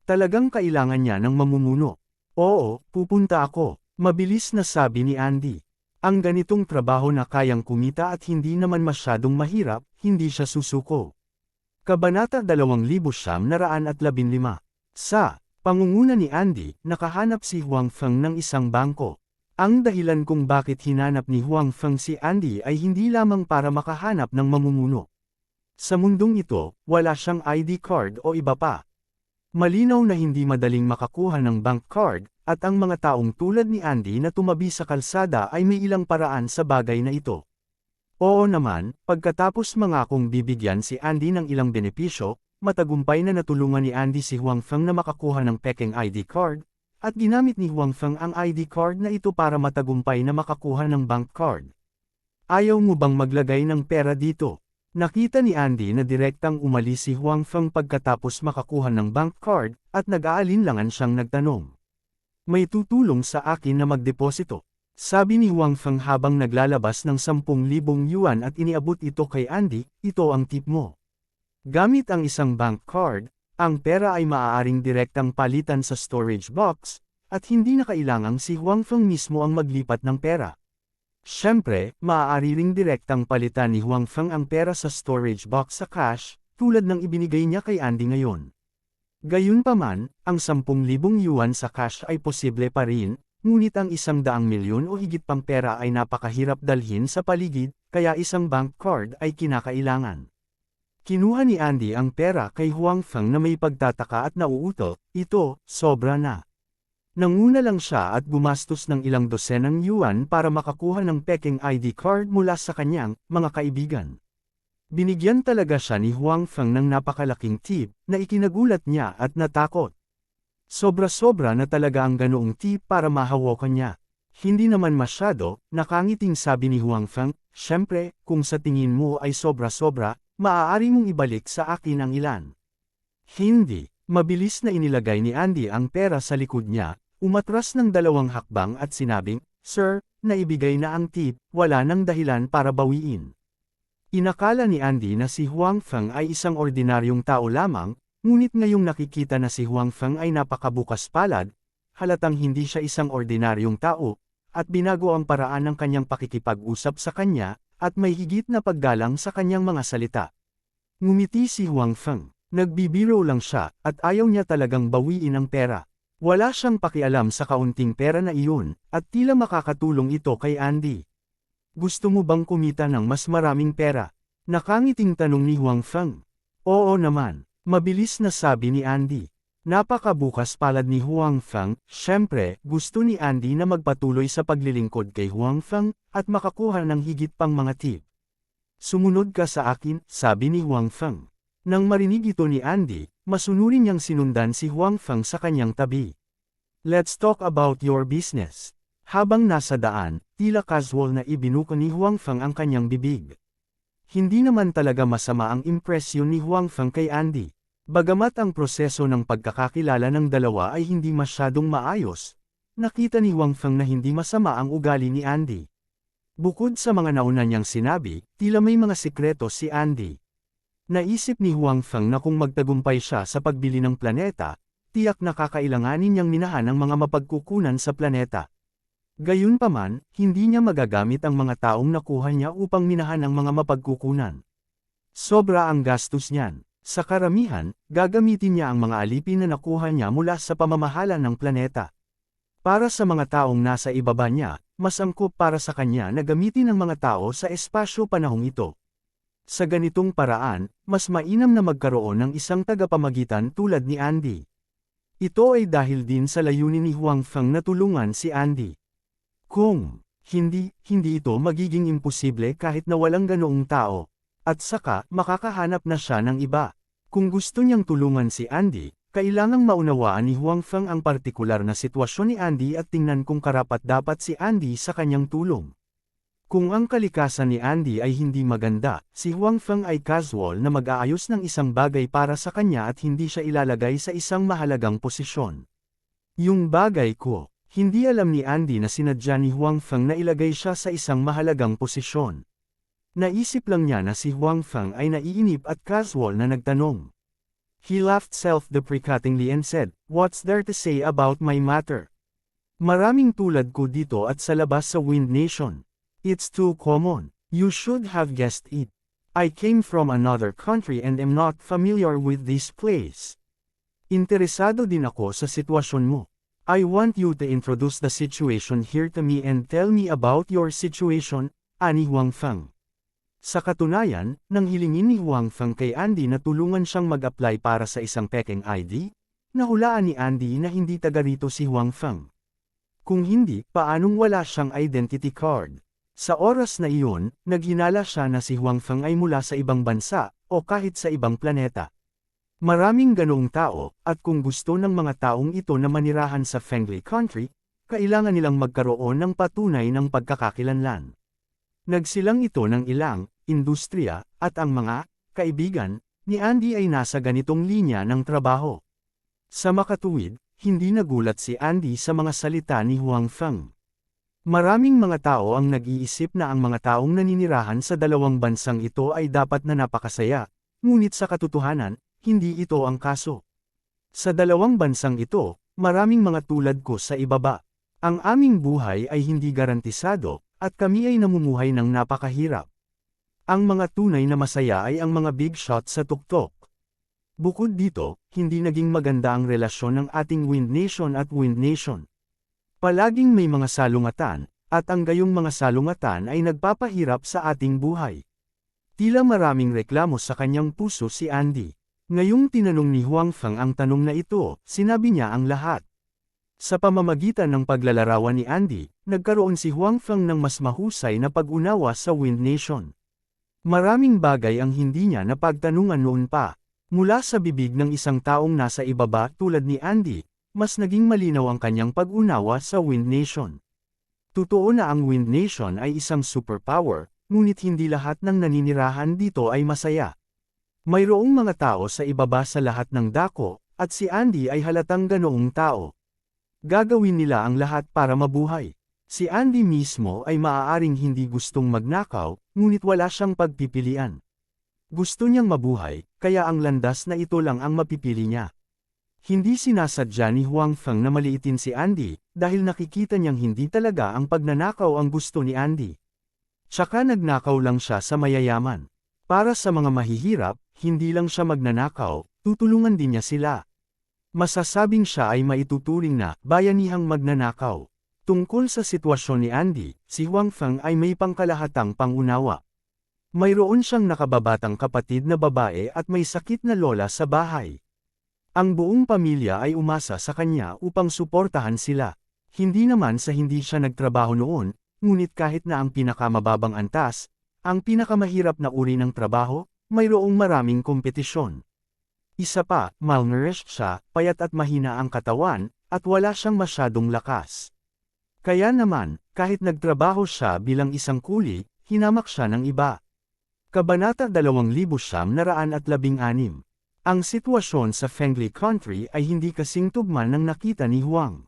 Talagang kailangan niya ng mamumuno. "Oo, pupunta ako," mabilis na sabi ni Andy. Ang ganitong trabaho na kayang kumita at hindi naman masyadong mahirap, hindi siya susuko. Kabanata 2915. Sa pangunguna ni Andy, nakahanap si Huang Feng ng isang bangko. Ang dahilan kung bakit hinanap ni Huang Feng si Andy ay hindi lamang para makahanap ng mamumuno. Sa mundong ito, wala siyang ID card o iba pa. Malinaw na hindi madaling makakuha ng bank card, at ang mga taong tulad ni Andy na tumabi sa kalsada ay may ilang paraan sa bagay na ito. Oo naman, pagkatapos mangakong bibigyan si Andy ng ilang benepisyo, matagumpay na natulungan ni Andy si Huang Feng na makakuha ng pekeng ID card, at ginamit ni Huang Feng ang ID card na ito para matagumpay na makakuha ng bank card. "Ayaw mo bang maglagay ng pera dito?" Nakita ni Andy na direktang umalis si Huang Feng pagkatapos makakuha ng bank card, at nag-aalinlangan siyang nagtanong. "May tutulong sa akin na magdeposito," sabi ni Huang Feng habang naglalabas ng 10,000 yuan at iniabot ito kay Andy, "Ito ang tip mo." Gamit ang isang bank card, ang pera ay maaaring direktang palitan sa storage box, at hindi na kailangang si Huang Feng mismo ang maglipat ng pera. Siyempre, maaari ring direktang palitan ni Huang Feng ang pera sa storage box sa cash, tulad ng ibinigay niya kay Andy ngayon. Gayunpaman, ang 10,000 yuan sa cash ay posible pa rin, ngunit ang 100 milyon o higit pang pera ay napakahirap dalhin sa paligid, kaya isang bank card ay kinakailangan. Kinuha ni Andy ang pera kay Huang Feng na may pagtataka at nauuto, ito, sobra na. Nanguna lang siya at gumastos ng ilang dosenang yuan para makakuha ng pekeng ID card mula sa kanyang mga kaibigan. Binigyan talaga siya ni Huang Feng ng napakalaking tip na ikinagulat niya at natakot. Sobra-sobra na talaga ang ganoong tip para mahawakan niya. Hindi naman masyado, nakangiting sabi ni Huang Feng, syempre, kung sa tingin mo ay sobra-sobra, maaari mong ibalik sa akin ang ilan. Hindi, mabilis na inilagay ni Andy ang pera sa likod niya, umatras ng 2 hakbang at sinabing, Sir, naibigay na ang tip, wala nang dahilan para bawiin. Inakala ni Andy na si Huang Feng ay isang ordinaryong tao lamang, ngunit ngayong nakikita na si Huang Feng ay napakabukas palad, halatang hindi siya isang ordinaryong tao, at binago ang paraan ng kanyang pakikipag-usap sa kanya, at may higit na paggalang sa kanyang mga salita. Ngumiti si Huang Feng, nagbibiro lang siya, at ayaw niya talagang bawiin ang pera. Wala siyang pakialam sa kaunting pera na iyon, at tila makakatulong ito kay Andy. Gusto mo bang kumita ng mas maraming pera? Nakangiting tanong ni Huang Feng. Oo naman. Mabilis na sabi ni Andy. Napakabukas palad ni Huang Feng, syempre, gusto ni Andy na magpatuloy sa paglilingkod kay Huang Feng, at makakuha ng higit pang mga tip. Sumunod ka sa akin, sabi ni Huang Feng. Nang marinig ito ni Andy, masunurin niyang sinundan si Huang Feng sa kanyang tabi. Let's talk about your business. Habang nasa daan, tila casual na ibinuko ni Huang Feng ang kanyang bibig. Hindi naman talaga masama ang impresyon ni Huang Feng kay Andy. Bagamat ang proseso ng pagkakakilala ng dalawa ay hindi masyadong maayos, nakita ni Huang Feng na hindi masama ang ugali ni Andy. Bukod sa mga nauna niyang sinabi, tila may mga sikreto si Andy. Naisip ni Huang Feng na kung magtagumpay siya sa pagbili ng planeta, tiyak na kakailanganin niyang minahan ang mga mapagkukunan sa planeta. Gayunpaman, hindi niya magagamit ang mga taong nakuha niya upang minahan ang mga mapagkukunan. Sobra ang gastos niyan. Sa karamihan, gagamitin niya ang mga alipin na nakuha niya mula sa pamamahala ng planeta. Para sa mga taong nasa ibaba niya, mas angkop para sa kanya na gamitin ang mga tao sa espasyo-panahong ito. Sa ganitong paraan, mas mainam na magkaroon ng isang tagapamagitan tulad ni Andy. Ito ay dahil din sa layunin ni Huang Feng na tulungan si Andy. Kung hindi ito magiging imposible kahit na walang ganoong tao. At saka, makakahanap na siya ng iba. Kung gusto niyang tulungan si Andy, kailangang maunawaan ni Huang Feng ang partikular na sitwasyon ni Andy at tingnan kung karapat-dapat si Andy sa kanyang tulong. Kung ang kalikasan ni Andy ay hindi maganda, si Huang Feng ay casual na mag-aayos ng isang bagay para sa kanya at hindi siya ilalagay sa isang mahalagang posisyon. Yung bagay ko, hindi alam ni Andy na sinadya ni Huang Feng na ilagay siya sa isang mahalagang posisyon. Naisip lang niya na si Huang Feng ay naiinip at casual na nagtanong. He laughed self-deprecatingly and said, "What's there to say about my matter? Maraming tulad ko dito at sa labas sa Wind Nation. It's too common. You should have guessed it. I came from another country and am not familiar with this place. Interesado din ako sa sitwasyon mo. I want you to introduce the situation here to me and tell me about your situation," ani Huang Feng. Sa katunayan, nang hilingin ni Huang Feng kay Andy na tulungan siyang mag-apply para sa isang pekeng ID, nahulaan ni Andy na hindi taga rito si Huang Feng. Kung hindi, paanong wala siyang identity card? Sa oras na iyon, naghinala siya na si Huang Feng ay mula sa ibang bansa, o kahit sa ibang planeta. Maraming ganoong tao, at kung gusto ng mga taong ito na manirahan sa Fengli Country, kailangan nilang magkaroon ng patunay ng pagkakakilanlan. Nagsilang ito ng ilang industriya, at ang mga kaibigan ni Andy ay nasa ganitong linya ng trabaho. Sa makatuwid, hindi nagulat si Andy sa mga salita ni Huang Feng. Maraming mga tao ang nag-iisip na ang mga taong naninirahan sa dalawang bansang ito ay dapat na napakasaya, ngunit sa katotohanan, hindi ito ang kaso. Sa dalawang bansang ito, maraming mga tulad ko sa ibaba. Ang aming buhay ay hindi garantisado, at kami ay namumuhay ng napakahirap. Ang mga tunay na masaya ay ang mga big shot sa tuktok. Bukod dito, hindi naging maganda ang relasyon ng ating Wind Nation at Wind Nation. Palaging may mga salungatan, at ang gayong mga salungatan ay nagpapahirap sa ating buhay. Tila maraming reklamo sa kanyang puso si Andy. Ngayong tinanong ni Huang Feng ang tanong na ito, sinabi niya ang lahat. Sa pamamagitan ng paglalarawan ni Andy, nagkaroon si Huang Feng ng mas mahusay na pag-unawa sa Wind Nation. Maraming bagay ang hindi niya napagtanungan noon pa. Mula sa bibig ng isang taong nasa ibaba tulad ni Andy, mas naging malinaw ang kanyang pag-unawa sa Wind Nation. Totoo na ang Wind Nation ay isang superpower, ngunit hindi lahat ng naninirahan dito ay masaya. Mayroong mga tao sa ibaba sa lahat ng dako, at si Andy ay halatang ganoong tao. Gagawin nila ang lahat para mabuhay. Si Andy mismo ay maaaring hindi gustong magnakaw, ngunit wala siyang pagpipilian. Gusto niyang mabuhay, kaya ang landas na ito lang ang mapipili niya. Hindi sinasadya ni Huang Feng na maliitin si Andy, dahil nakikita niyang hindi talaga ang pagnanakaw ang gusto ni Andy. Tsaka nagnakaw lang siya sa mayayaman. Para sa mga mahihirap, hindi lang siya magnanakaw, tutulungan din niya sila. Masasabing siya ay maituturing na bayanihang magnanakaw. Tungkol sa sitwasyon ni Andy, si Huang Feng ay may pangkalahatang pangunawa. Mayroon siyang nakababatang kapatid na babae at may sakit na lola sa bahay. Ang buong pamilya ay umasa sa kanya upang suportahan sila. Hindi naman sa hindi siya nagtrabaho noon, ngunit kahit na ang pinakamababang antas, ang pinakamahirap na uri ng trabaho, mayroong maraming kompetisyon. Isa pa, malnourished siya, payat at mahina ang katawan, at wala siyang masyadong lakas. Kaya naman, kahit nagtrabaho siya bilang isang kuli, hinamak siya ng iba. Kabanata 2916. Ang sitwasyon sa Fengli Country ay hindi kasing tugma ng nakita ni Huang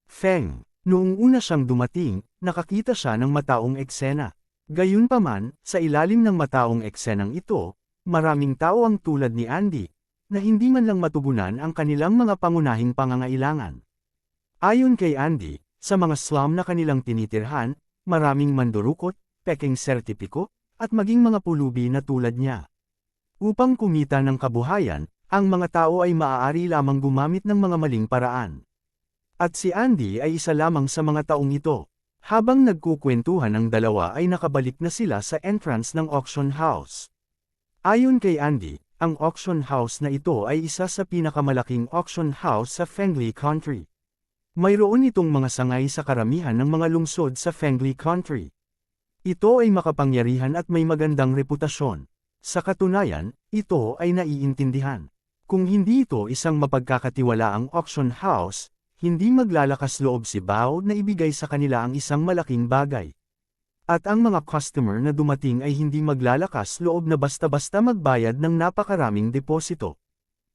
Feng. Noong una siyang dumating, nakakita siya ng mataong eksena. Gayunpaman, sa ilalim ng mataong eksenang ito, maraming tao ang tulad ni Andy, na hindi man lang matugunan ang kanilang mga pangunahing pangangailangan. Ayon kay Andy, sa mga slum na kanilang tinitirhan, maraming mandurukot, peking sertipiko, at maging mga pulubi na tulad niya. Upang kumita ng kabuhayan, ang mga tao ay maaari lamang gumamit ng mga maling paraan. At si Andy ay isa lamang sa mga taong ito. Habang nagkukwentuhan ang dalawa ay nakabalik na sila sa entrance ng auction house. Ayon kay Andy, ang auction house na ito ay isa sa pinakamalaking auction house sa Fengli Country. Mayroon itong mga sangay sa karamihan ng mga lungsod sa Fengli Country. Ito ay makapangyarihan at may magandang reputasyon. Sa katunayan, ito ay naiintindihan. Kung hindi ito isang mapagkakatiwalaang auction house, hindi maglalakas loob si Bao na ibigay sa kanila ang isang malaking bagay. At ang mga customer na dumating ay hindi maglalakas loob na basta-basta magbayad ng napakaraming deposito.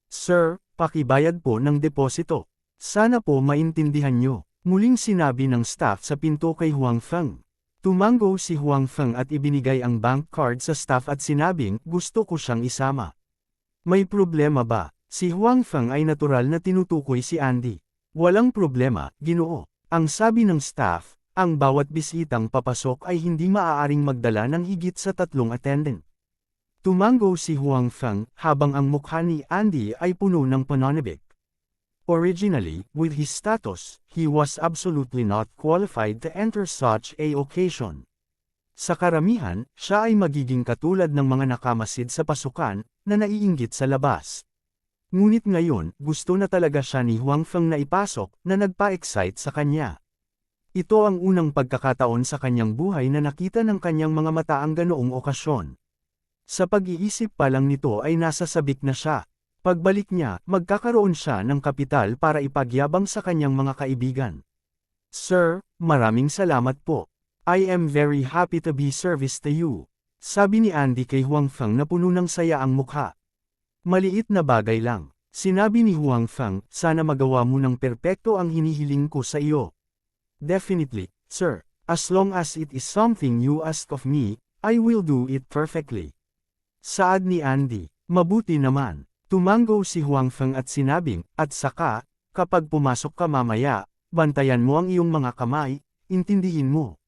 Sir, pakibayad po ng deposito. Sana po maintindihan nyo, muling sinabi ng staff sa pinto kay Huang Feng. Tumango si Huang Feng at ibinigay ang bank card sa staff at sinabing, gusto ko siyang isama. May problema ba? Si Huang Feng ay natural na tinutukoy si Andy. Walang problema, Ginoo. Ang sabi ng staff, ang bawat bisitang papasok ay hindi maaaring magdala ng higit sa 3 attendant. Tumango si Huang Feng, habang ang mukha ni Andy ay puno ng pananabik. Originally, with his status, he was absolutely not qualified to enter such a occasion. Sa karamihan, siya ay magiging katulad ng mga nakamasid sa pasukan, na naiinggit sa labas. Ngunit ngayon, gusto na talaga siya ni Huang Feng na ipasok, na nagpa-excite sa kanya. Ito ang unang pagkakataon sa kanyang buhay na nakita ng kanyang mga mata ang ganoong okasyon. Sa pag-iisip pa lang nito ay nasa sabik na siya. Pagbalik niya, magkakaroon siya ng kapital para ipagyabang sa kanyang mga kaibigan. Sir, maraming salamat po. I am very happy to be service to you. Sabi ni Andy kay Huang Feng na puno ng saya ang mukha. Maliit na bagay lang. Sinabi ni Huang Feng, sana magawa mo ng perpekto ang hinihiling ko sa iyo. Definitely, sir. As long as it is something you ask of me, I will do it perfectly. Saad ni Andy, mabuti naman. Tumango si Huang Feng at sinabing, at saka, kapag pumasok ka mamaya, bantayan mo ang iyong mga kamay, intindihin mo.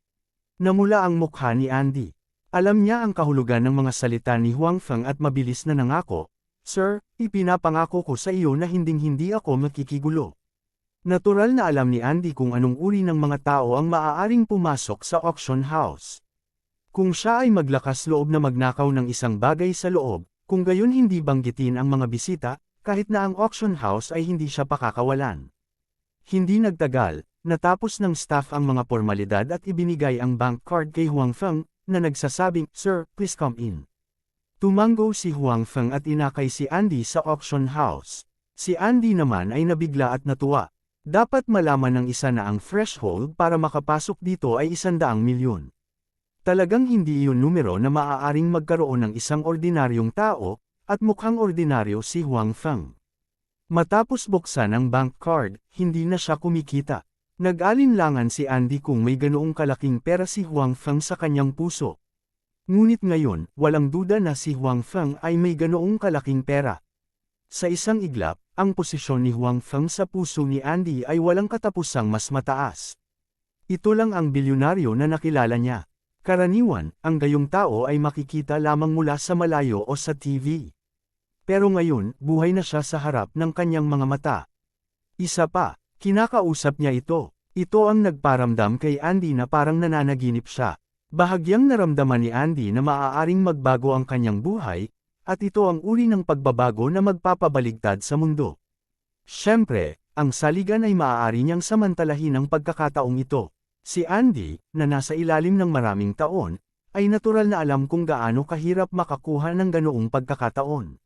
Namula ang mukha ni Andy. Alam niya ang kahulugan ng mga salita ni Huang Feng at mabilis na nangako, "Sir, ipinapangako ko sa iyo na hinding-hindi ako makikigulo." Natural na alam ni Andy kung anong uri ng mga tao ang maaaring pumasok sa auction house. Kung siya ay maglakas loob na magnakaw ng isang bagay sa loob, kung gayon hindi banggitin ang mga bisita, kahit na ang auction house ay hindi siya pakakawalan. Hindi nagtagal, natapos ng staff ang mga formalidad at ibinigay ang bank card kay Huang Feng, na nagsasabing, "Sir, please come in." Tumango si Huang Feng at inakay si Andy sa auction house. Si Andy naman ay nabigla at natuwa. Dapat malaman ng isa na ang threshold para makapasok dito ay 100 milyon. Talagang hindi iyon numero na maaaring magkaroon ng isang ordinaryong tao, at mukhang ordinaryo si Huang Feng. Matapos buksan ang bank card, hindi na siya kumikita. Nag-alinlangan si Andy kung may ganoong kalaking pera si Huang Feng sa kanyang puso. Ngunit ngayon, walang duda na si Huang Feng ay may ganoong kalaking pera. Sa isang iglap, ang posisyon ni Huang Feng sa puso ni Andy ay walang katapusang mas mataas. Ito lang ang bilyonaryo na nakilala niya. Karaniwan, ang gayong tao ay makikita lamang mula sa malayo o sa TV. Pero ngayon, buhay na siya sa harap ng kanyang mga mata. Isa pa, kinakausap niya ito. Ito ang nagparamdam kay Andy na parang nananaginip siya. Bahagyang naramdaman ni Andy na maaaring magbago ang kanyang buhay, at ito ang uri ng pagbabago na magpapabaligtad sa mundo. Siyempre, ang saligan ay maaari niyang samantalahin ang pagkakataong ito. Si Andy, na nasa ilalim ng maraming taon, ay natural na alam kung gaano kahirap makakuha ng ganoong pagkakataon.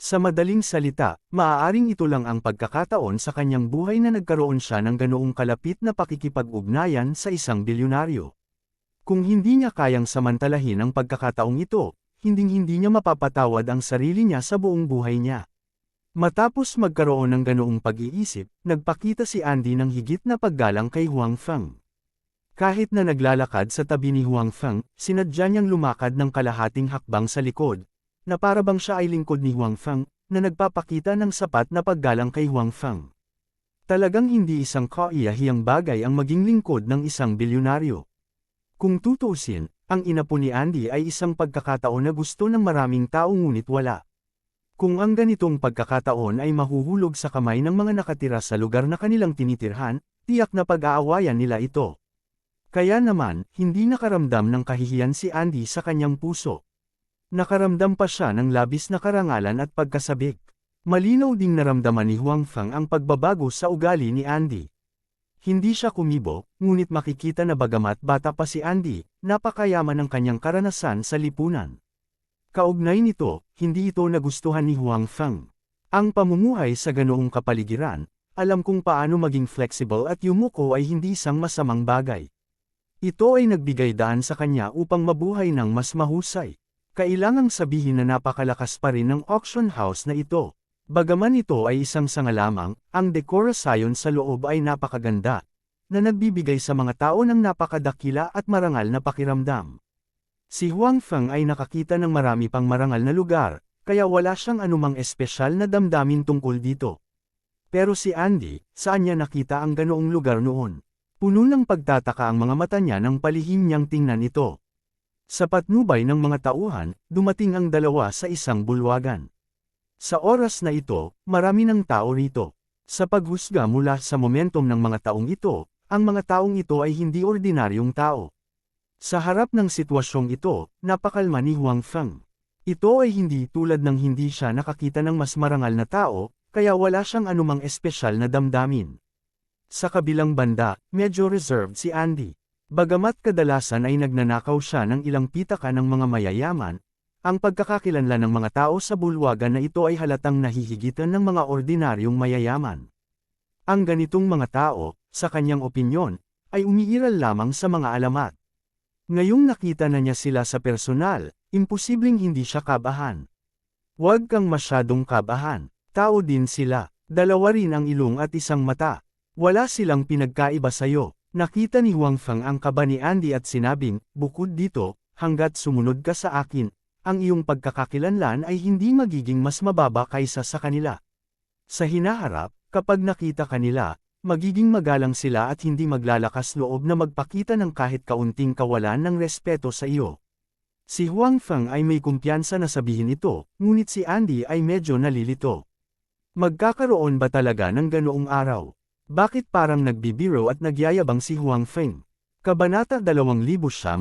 Sa madaling salita, maaaring ito lang ang pagkakataon sa kanyang buhay na nagkaroon siya ng ganoong kalapit na pakikipag-ugnayan sa isang bilyonaryo. Kung hindi niya kayang samantalahin ang pagkakataong ito, hinding-hindi niya mapapatawad ang sarili niya sa buong buhay niya. Matapos magkaroon ng ganoong pag-iisip, nagpakita si Andy ng higit na paggalang kay Huang Feng. Kahit na naglalakad sa tabi ni Huang Feng, sinadya niyang lumakad ng kalahating hakbang sa likod, na para bang siya ay lingkod ni Huang Feng, na nagpapakita ng sapat na paggalang kay Huang Feng. Talagang hindi isang kaiyahiyang bagay ang maging lingkod ng isang bilyonaryo. Kung tutuusin, ang inapo ni Andy ay isang pagkakataon na gusto ng maraming tao ngunit wala. Kung ang ganitong pagkakataon ay mahuhulog sa kamay ng mga nakatira sa lugar na kanilang tinitirhan, tiyak na pag-aawayan nila ito. Kaya naman, hindi nakaramdam ng kahihiyan si Andy sa kanyang puso. Nakaramdam pa siya ng labis na karangalan at pagkasabik. Malinaw ding naramdaman ni Huang Feng ang pagbabago sa ugali ni Andy. Hindi siya kumibo, ngunit makikita na bagamat bata pa si Andy, napakayaman ng kanyang karanasan sa lipunan. Kaugnay nito, hindi ito nagustuhan ni Huang Feng. Ang pamumuhay sa ganoong kapaligiran, alam kung paano maging flexible at yumuko ay hindi isang masamang bagay. Ito ay nagbigay daan sa kanya upang mabuhay ng mas mahusay. Kailangang sabihin na napakalakas pa rin ng auction house na ito. Bagaman ito ay isang sanga lamang, ang dekorasyon sa loob ay napakaganda, na nagbibigay sa mga tao ng napakadakila at marangal na pakiramdam. Si Huang Feng ay nakakita ng marami pang marangal na lugar, kaya wala siyang anumang espesyal na damdamin tungkol dito. Pero si Andy, saan niya nakita ang ganoong lugar noon? Puno ng pagtataka ang mga mata niya nang palihim niyang tingnan ito. Sa patnubay ng mga tauhan, dumating ang dalawa sa isang bulwagan. Sa oras na ito, marami ng tao rito. Sa paghusga mula sa momentum ng mga taong ito, ang mga taong ito ay hindi ordinaryong tao. Sa harap ng sitwasyong ito, napakalma ni Huang Feng. Ito ay hindi tulad ng hindi siya nakakita ng mas marangal na tao, kaya wala siyang anumang espesyal na damdamin. Sa kabilang banda, medyo reserved si Andy. Bagamat kadalasan ay nagnanakaw siya ng ilang pitaka ng mga mayayaman, ang pagkakakilanlan ng mga tao sa bulwagan na ito ay halatang nahihigitan ng mga ordinaryong mayayaman. Ang ganitong mga tao, sa kanyang opinyon, ay umiiral lamang sa mga alamat. Ngayong nakita na niya sila sa personal, imposibleng hindi siya kabahan. Huwag kang masyadong kabahan, tao din sila, dalawa rin ang ilong at isang mata. Wala silang pinagkaiba sayo. Nakita ni Huang Feng ang kaba ni Andy at sinabing, bukod dito, hanggat sumunod ka sa akin, ang iyong pagkakakilanlan ay hindi magiging mas mababa kaysa sa kanila. Sa hinaharap, Kapag nakita kanila, magiging magalang sila at hindi maglalakas loob na magpakita ng kahit kaunting kawalan ng respeto sa iyo. Si Huang Feng ay may kumpiyansa na sabihin ito, ngunit si Andy ay medyo nalilito. Magkakaroon ba talaga ng ganoong araw? Bakit parang nagbibiro at nagyayabang si Huang Feng? Kabanata 2917.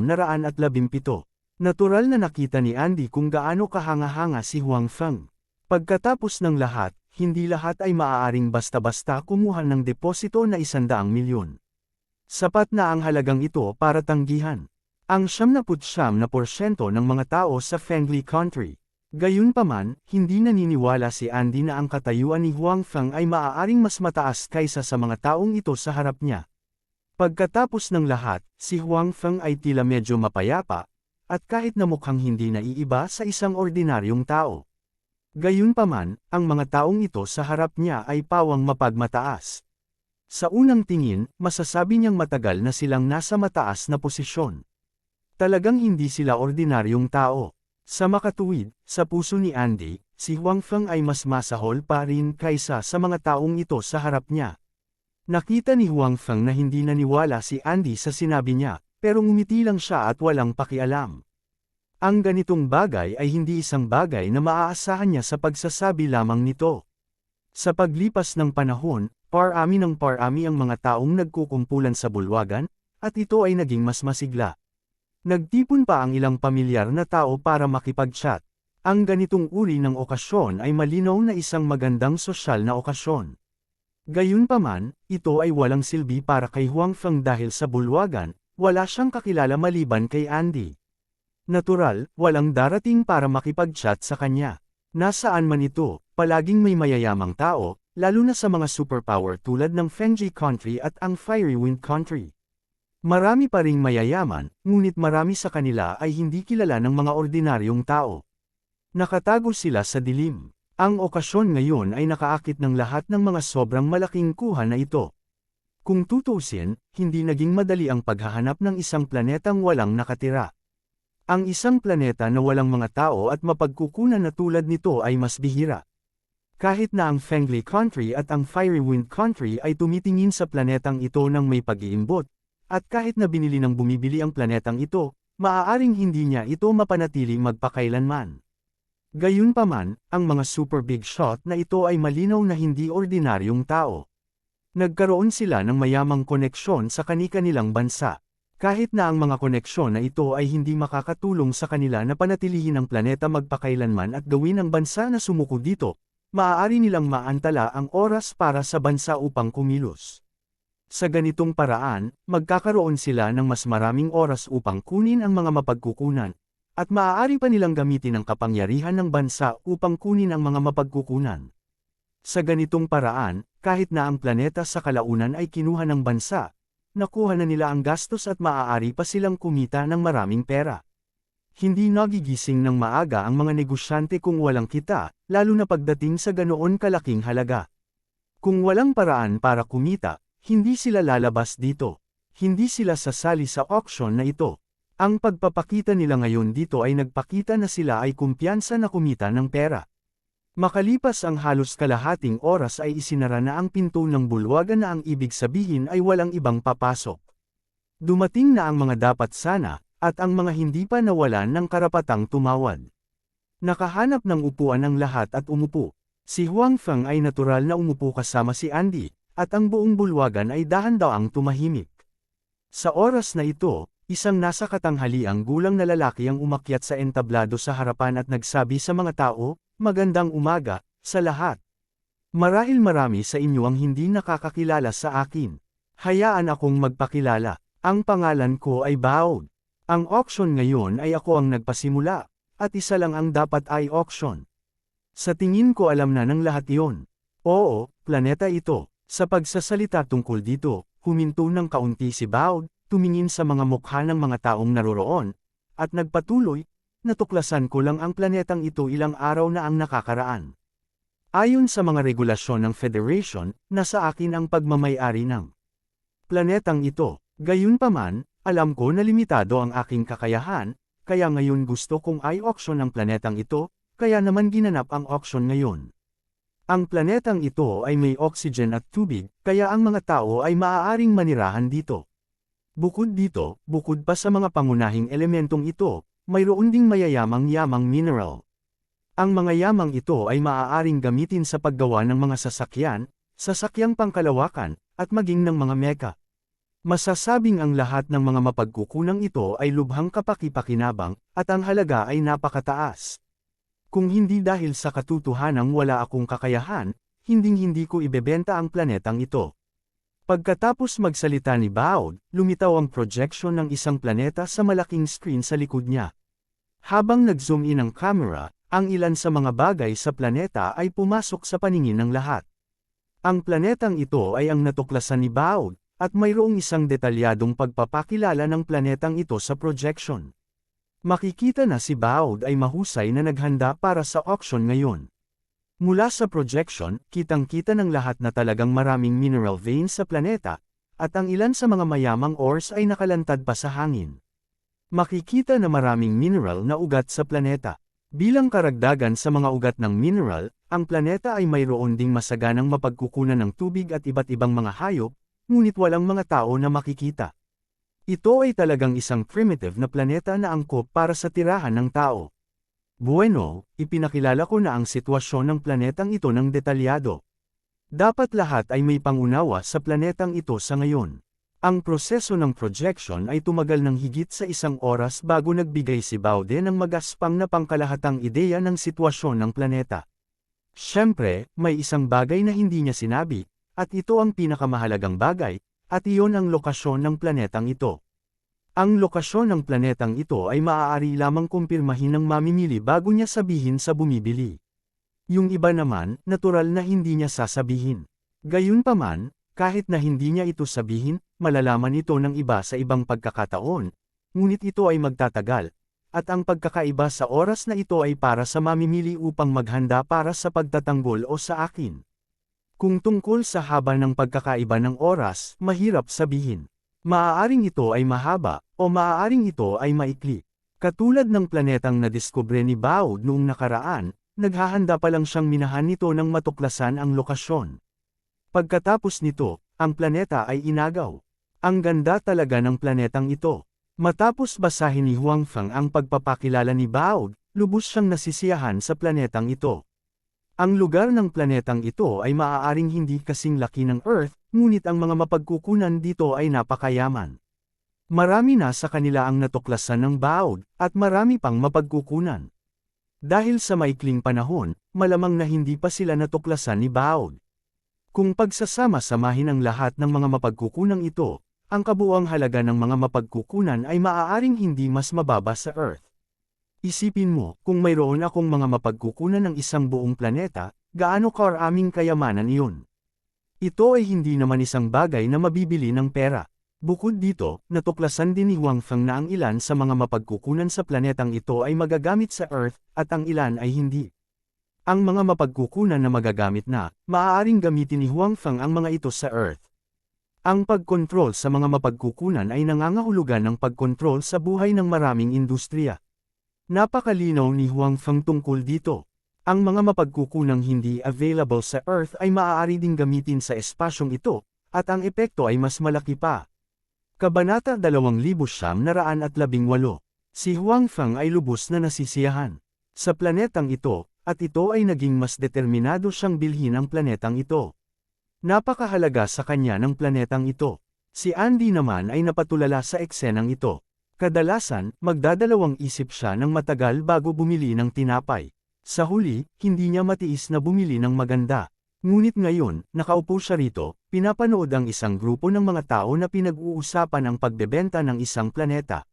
Natural na nakita ni Andy kung gaano kahanga-hanga si Huang Feng. Pagkatapos ng lahat, hindi lahat ay maaaring basta-basta kumuha ng deposito na 100 milyon. Sapat na ang halagang ito para tanggihan ang 79% ng mga tao sa Fengli Country. Gayunpaman, hindi naniniwala si Andy na ang katayuan ni Huang Feng ay maaaring mas mataas kaysa sa mga taong ito sa harap niya. Pagkatapos ng lahat, si Huang Feng ay tila medyo mapayapa, at kahit na mukhang hindi naiiba sa isang ordinaryong tao. Gayunpaman, ang mga taong ito sa harap niya ay pawang mapagmataas. Sa unang tingin, masasabi niyang matagal na silang nasa mataas na posisyon. Talagang hindi sila ordinaryong tao. Sa makatuwid, sa puso ni Andy, si Huang Feng ay mas masahol pa rin kaysa sa mga taong ito sa harap niya. Nakita ni Huang Feng na hindi naniwala si Andy sa sinabi niya, pero ngumiti lang siya at walang pakialam. Ang ganitong bagay ay hindi isang bagay na maaasahan niya sa pagsasabi lamang nito. Sa paglipas ng panahon, parami ng parami ang mga taong nagkukumpulan sa bulwagan, at ito ay naging mas masigla. Nagtipon pa ang ilang pamilyar na tao para makipag-chat. Ang ganitong uri ng okasyon ay malinaw na isang magandang sosyal na okasyon. Gayunpaman, ito ay walang silbi para kay Huang Feng dahil sa bulwagan, wala siyang kakilala maliban kay Andy. Natural, walang darating para makipag-chat sa kanya. Nasaan man ito, palaging may mayayamang tao, lalo na sa mga superpower tulad ng Fengji Country at ang Fiery Wind Country. Marami pa ring mayayaman, ngunit marami sa kanila ay hindi kilala ng mga ordinaryong tao. Nakatago sila sa dilim. Ang okasyon ngayon ay nakaakit ng lahat ng mga sobrang malaking kuha na ito. Kung tutusin, hindi naging madali ang paghahanap ng isang planetang walang nakatira. Ang isang planeta na walang mga tao at mapagkukunan na tulad nito ay mas bihira. Kahit na ang Fengli Country at ang Fiery Wind Country ay tumitingin sa planetang ito ng may pag-iimbot, at kahit na binili ng bumibili ang planetang ito, maaaring hindi niya ito mapanatiling magpakailanman. Gayunpaman, ang mga super big shot na ito ay malinaw na hindi ordinaryong tao. Nagkaroon sila ng mayamang koneksyon sa kani-kanilang bansa. Kahit na ang mga koneksyon na ito ay hindi makakatulong sa kanila na panatilihin ang planeta magpakailanman at gawin ang bansa na sumuko dito, maaari nilang maantala ang oras para sa bansa upang kumilos. Sa ganitong paraan, magkakaroon sila ng mas maraming oras upang kunin ang mga mapagkukunan, at maaari pa nilang gamitin ang kapangyarihan ng bansa upang kunin ang mga mapagkukunan. Sa ganitong paraan, kahit na ang planeta sa kalaunan ay kinuha ng bansa, nakuha na nila ang gastos at maaari pa silang kumita ng maraming pera. Hindi nagigising ng maaga ang mga negosyante kung walang kita, lalo na pagdating sa ganoon kalaking halaga. Kung walang paraan para kumita, hindi sila lalabas dito. Hindi sila sasali sa auction na ito. Ang pagpapakita nila ngayon dito ay nagpakita na sila ay kumpiyansa na kumita ng pera. Makalipas ang halos kalahating oras ay isinara na ang pinto ng bulwagan na ang ibig sabihin ay walang ibang papasok. Dumating na ang mga dapat sana, at ang mga hindi pa nawalan ng karapatang tumawad. Nakahanap ng upuan ang lahat at umupo. Si Huang Feng ay natural na umupo kasama si Andy, at ang buong bulwagan ay dahan-daang tumahimik. Sa oras na ito, isang nasa katanghaliang gulang na lalaki ang umakyat sa entablado sa harapan at nagsabi sa mga tao, "Magandang umaga, sa lahat. Marahil marami sa inyo ang hindi nakakakilala sa akin. Hayaan akong magpakilala. Ang pangalan ko ay Bao. Ang auction ngayon ay ako ang nagpasimula, at isa lang ang dapat ay auction. Sa tingin ko alam na ng lahat iyon. Oo, planeta ito." Sa pagsasalita tungkol dito, huminto ng kaunti si Bao, tumingin sa mga mukha ng mga taong naroroon, at nagpatuloy, "Natuklasan ko lang ang planetang ito ilang araw na ang nakakaraan. Ayon sa mga regulasyon ng Federation, nasa akin ang pagmamay-ari ng planetang ito. Gayunpaman, alam ko na limitado ang aking kakayahan, kaya ngayon gusto kong i-auction ang planetang ito, kaya naman ginanap ang auction ngayon." Ang planetang ito ay may oxygen at tubig, kaya ang mga tao ay maaaring manirahan dito. Bukod dito, bukod pa sa mga pangunahing elementong ito, mayroon ding mayayamang-yamang mineral. Ang mga yamang ito ay maaaring gamitin sa paggawa ng mga sasakyan, sasakyang pangkalawakan, at maging ng mga mecha. Masasabing ang lahat ng mga mapagkukunang ito ay lubhang kapaki-pakinabang, at ang halaga ay napakataas. Kung hindi dahil sa katotohanang wala akong kakayahan, hinding-hindi ko ibebenta ang planetang ito. Pagkatapos magsalita ni Baud, lumitaw ang projection ng isang planeta sa malaking screen sa likod niya. Habang nag-zoom in ang camera, ang ilan sa mga bagay sa planeta ay pumasok sa paningin ng lahat. Ang planetang ito ay ang natuklasan ni Baud, at mayroong isang detalyadong pagpapakilala ng planetang ito sa projection. Makikita na si Baud ay mahusay na naghanda para sa auction ngayon. Mula sa projection, kitang-kita ng lahat na talagang maraming mineral veins sa planeta, at ang ilan sa mga mayamang ores ay nakalantad pa sa hangin. Makikita na maraming mineral na ugat sa planeta. Bilang karagdagan sa mga ugat ng mineral, ang planeta ay mayroon ding masaganang mapagkukunan ng tubig at iba't ibang mga hayop, ngunit walang mga tao na makikita. Ito ay talagang isang primitive na planeta na angkop para sa tirahan ng tao. Bueno, ipinakilala ko na ang sitwasyon ng planetang ito ng detalyado. Dapat lahat ay may pangunawa sa planetang ito sa ngayon. Ang proseso ng projection ay tumagal ng higit sa 1 oras bago nagbigay si Baude ng magaspang na pangkalahatang ideya ng sitwasyon ng planeta. Siyempre, may isang bagay na hindi niya sinabi, at ito ang pinakamahalagang bagay, at iyon ang lokasyon ng planetang ito. Ang lokasyon ng planetang ito ay maaari lamang kumpirmahin ng mamimili bago niya sabihin sa bumibili. Yung iba naman, natural na hindi niya sasabihin. Gayunpaman, kahit na hindi niya ito sabihin, malalaman ito ng iba sa ibang pagkakataon, ngunit ito ay magtatagal, at ang pagkakaiba sa oras na ito ay para sa mamimili upang maghanda para sa pagtatanggol o sa akin. Kung tungkol sa haba ng pagkakaiba ng oras, mahirap sabihin. Maaaring ito ay mahaba, o maaaring ito ay maikli. Katulad ng planetang nadiskubre ni Baud noong nakaraan, naghahanda pa lang siyang minahan nito nang matuklasan ang lokasyon. Pagkatapos nito, ang planeta ay inagaw. Ang ganda talaga ng planetang ito. Matapos basahin ni Huangfeng ang pagpapakilala ni Baud, lubos siyang nasisiyahan sa planetang ito. Ang lugar ng planetang ito ay maaaring hindi kasing laki ng Earth, ngunit ang mga mapagkukunan dito ay napakayaman. Marami na sa kanila ang natuklasan ng Baud, at marami pang mapagkukunan. Dahil sa maikling panahon, malamang na hindi pa sila natuklasan ni Baud. Kung pagsasama-samahin ang lahat ng mga mapagkukunang ito, ang kabuuang halaga ng mga mapagkukunan ay maaaring hindi mas mababa sa Earth. Isipin mo, kung mayroon akong mga mapagkukunan ng isang buong planeta, gaano karaming kayamanan iyon? Ito ay hindi naman isang bagay na mabibili ng pera. Bukod dito, natuklasan din ni Huangfeng na ang ilan sa mga mapagkukunan sa planetang ito ay magagamit sa Earth, at ang ilan ay hindi. Ang mga mapagkukunan na magagamit na, maaaring gamitin ni Huangfeng ang mga ito sa Earth. Ang pagkontrol sa mga mapagkukunan ay nangangahulugan ng pagkontrol sa buhay ng maraming industriya. Napakalinaw ni Huangfeng tungkol dito. Ang mga mapagkukunang hindi available sa Earth ay maaari ding gamitin sa espasyong ito, at ang epekto ay mas malaki pa. Kabanata 2918. Si Huangfeng ay lubos na nasisiyahan sa planetang ito, at ito ay naging mas determinado siyang bilhin ang planetang ito. Napakahalaga sa kanya ng planetang ito. Si Andy naman ay napatulala sa eksenang ito. Kadalasan, magdadalawang isip siya ng matagal bago bumili ng tinapay. Sa huli, hindi niya matiis na bumili ng maganda. Ngunit ngayon, nakaupo siya rito, pinapanood ang isang grupo ng mga tao na pinag-uusapan ang pagbebenta ng isang planeta.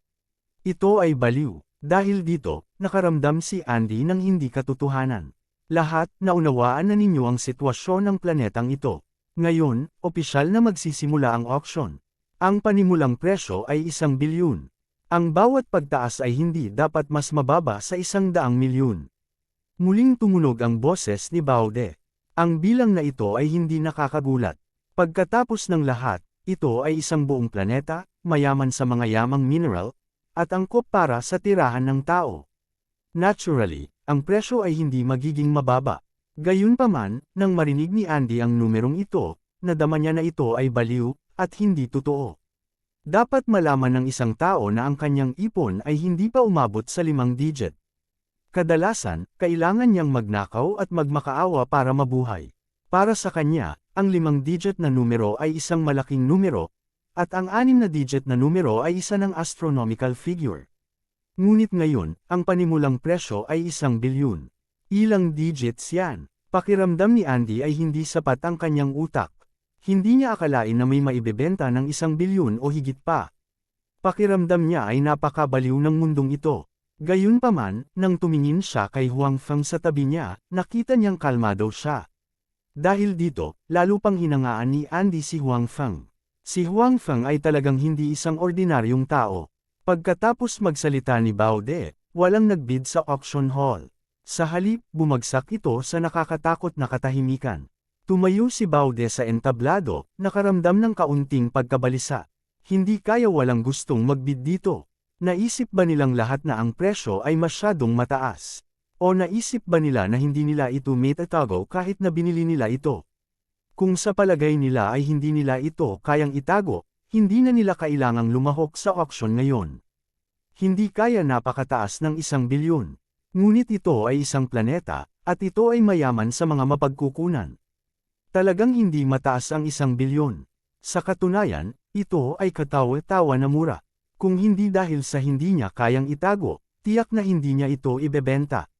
Ito ay baliw. Dahil dito, nakaramdam si Andy ng hindi katotohanan. Lahat, naunawaan na ninyo ang sitwasyon ng planetang ito. Ngayon, opisyal na magsisimula ang auction. Ang panimulang presyo ay 1 bilyon. Ang bawat pagtaas ay hindi dapat mas mababa sa 100 milyon. Muling tumunog ang boses ni Baude. Ang bilang na ito ay hindi nakakagulat. Pagkatapos ng lahat, ito ay isang buong planeta, mayaman sa mga yamang mineral, at angkop para sa tirahan ng tao. Naturally, ang presyo ay hindi magiging mababa. Gayunpaman, nang marinig ni Andy ang numerong ito, nadama niya na ito ay baliw, at hindi totoo. Dapat malaman ng isang tao na ang kanyang ipon ay hindi pa umabot sa 5 digit. Kadalasan, kailangan niyang magnakaw at magmakaawa para mabuhay. Para sa kanya, ang 5 digit na numero ay isang malaking numero, at ang 6 na digit na numero ay isa ng astronomical figure. Ngunit ngayon, ang panimulang presyo ay 1 bilyon. Ilang digits yan? Pakiramdam ni Andy ay hindi sapat ang kanyang utak. Hindi niya akalain na may maibebenta ng 1 bilyon o higit pa. Pakiramdam niya ay napakabaliw ng mundong ito. Gayunpaman, nang tumingin siya kay Huang Feng sa tabi niya, nakita niyang kalmado siya. Dahil dito, lalo pang hinangaan ni Andy si Huang Feng. Si Huang Feng ay talagang hindi isang ordinaryong tao. Pagkatapos magsalita ni Bao De, walang nagbid sa auction hall. Sa halip, bumagsak ito sa nakakatakot na katahimikan. Tumayo si Bao De sa entablado, nakaramdam ng kaunting pagkabalisa. Hindi kaya walang gustong magbid dito. Naisip ba nilang lahat na ang presyo ay masyadong mataas? O naisip ba nila na hindi nila ito maitatago kahit na binili nila ito? Kung sa palagay nila ay hindi nila ito kayang itago, hindi na nila kailangang lumahok sa auction ngayon. Hindi kaya napakataas ng 1 bilyon. Ngunit ito ay isang planeta, at ito ay mayaman sa mga mapagkukunan. Talagang hindi mataas ang 1 bilyon. Sa katunayan, ito ay katawa-tawa na mura. Kung hindi dahil sa hindi niya kayang itago, tiyak na hindi niya ito ibebenta.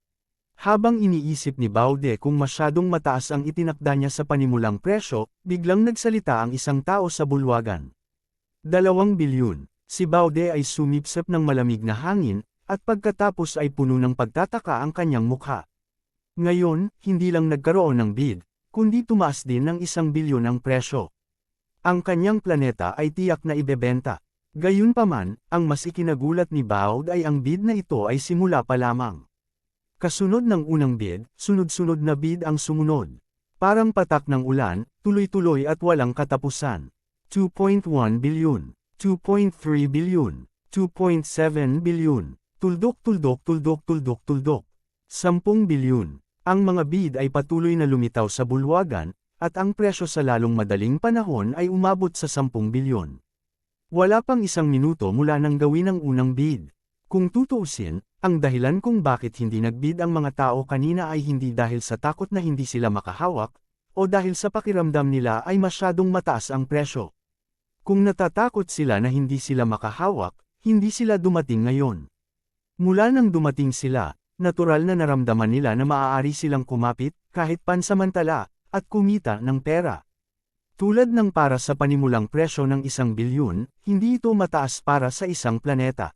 Habang iniisip ni Bao De kung masyadong mataas ang itinakda niya sa panimulang presyo, biglang nagsalita ang isang tao sa bulwagan. 2 bilyon. Si Bao De ay sumipsip ng malamig na hangin, at pagkatapos ay puno ng pagtataka ang kanyang mukha. Ngayon, hindi lang nagkaroon ng bid, kundi tumaas din ng 1 bilyon ang presyo. Ang kanyang planeta ay tiyak na ibebenta. Gayunpaman, ang mas ikinagulat ni Bao De ay ang bid na ito ay simula pa lamang. Kasunod ng unang bid, sunod-sunod na bid ang sumunod. Parang patak ng ulan, tuloy-tuloy at walang katapusan. 2.1 bilyon, 2.3 bilyon, 2.7 bilyon, tuldok-tuldok-tuldok-tuldok-tuldok. 10 bilyon. Ang mga bid ay patuloy na lumitaw sa bulwagan, at ang presyo sa lalong madaling panahon ay umabot sa 10 bilyon. Wala pang 1 minuto mula nang gawin ang unang bid. Kung tutuusin, ang dahilan kung bakit hindi nagbid ang mga tao kanina ay hindi dahil sa takot na hindi sila makahawak, o dahil sa pakiramdam nila ay masyadong mataas ang presyo. Kung natatakot sila na hindi sila makahawak, hindi sila dumating ngayon. Mula nang dumating sila, natural na naramdaman nila na maaari silang kumapit, kahit pansamantala, at kumita ng pera. Tulad ng para sa panimulang presyo ng 1 bilyon, hindi ito mataas para sa isang planeta.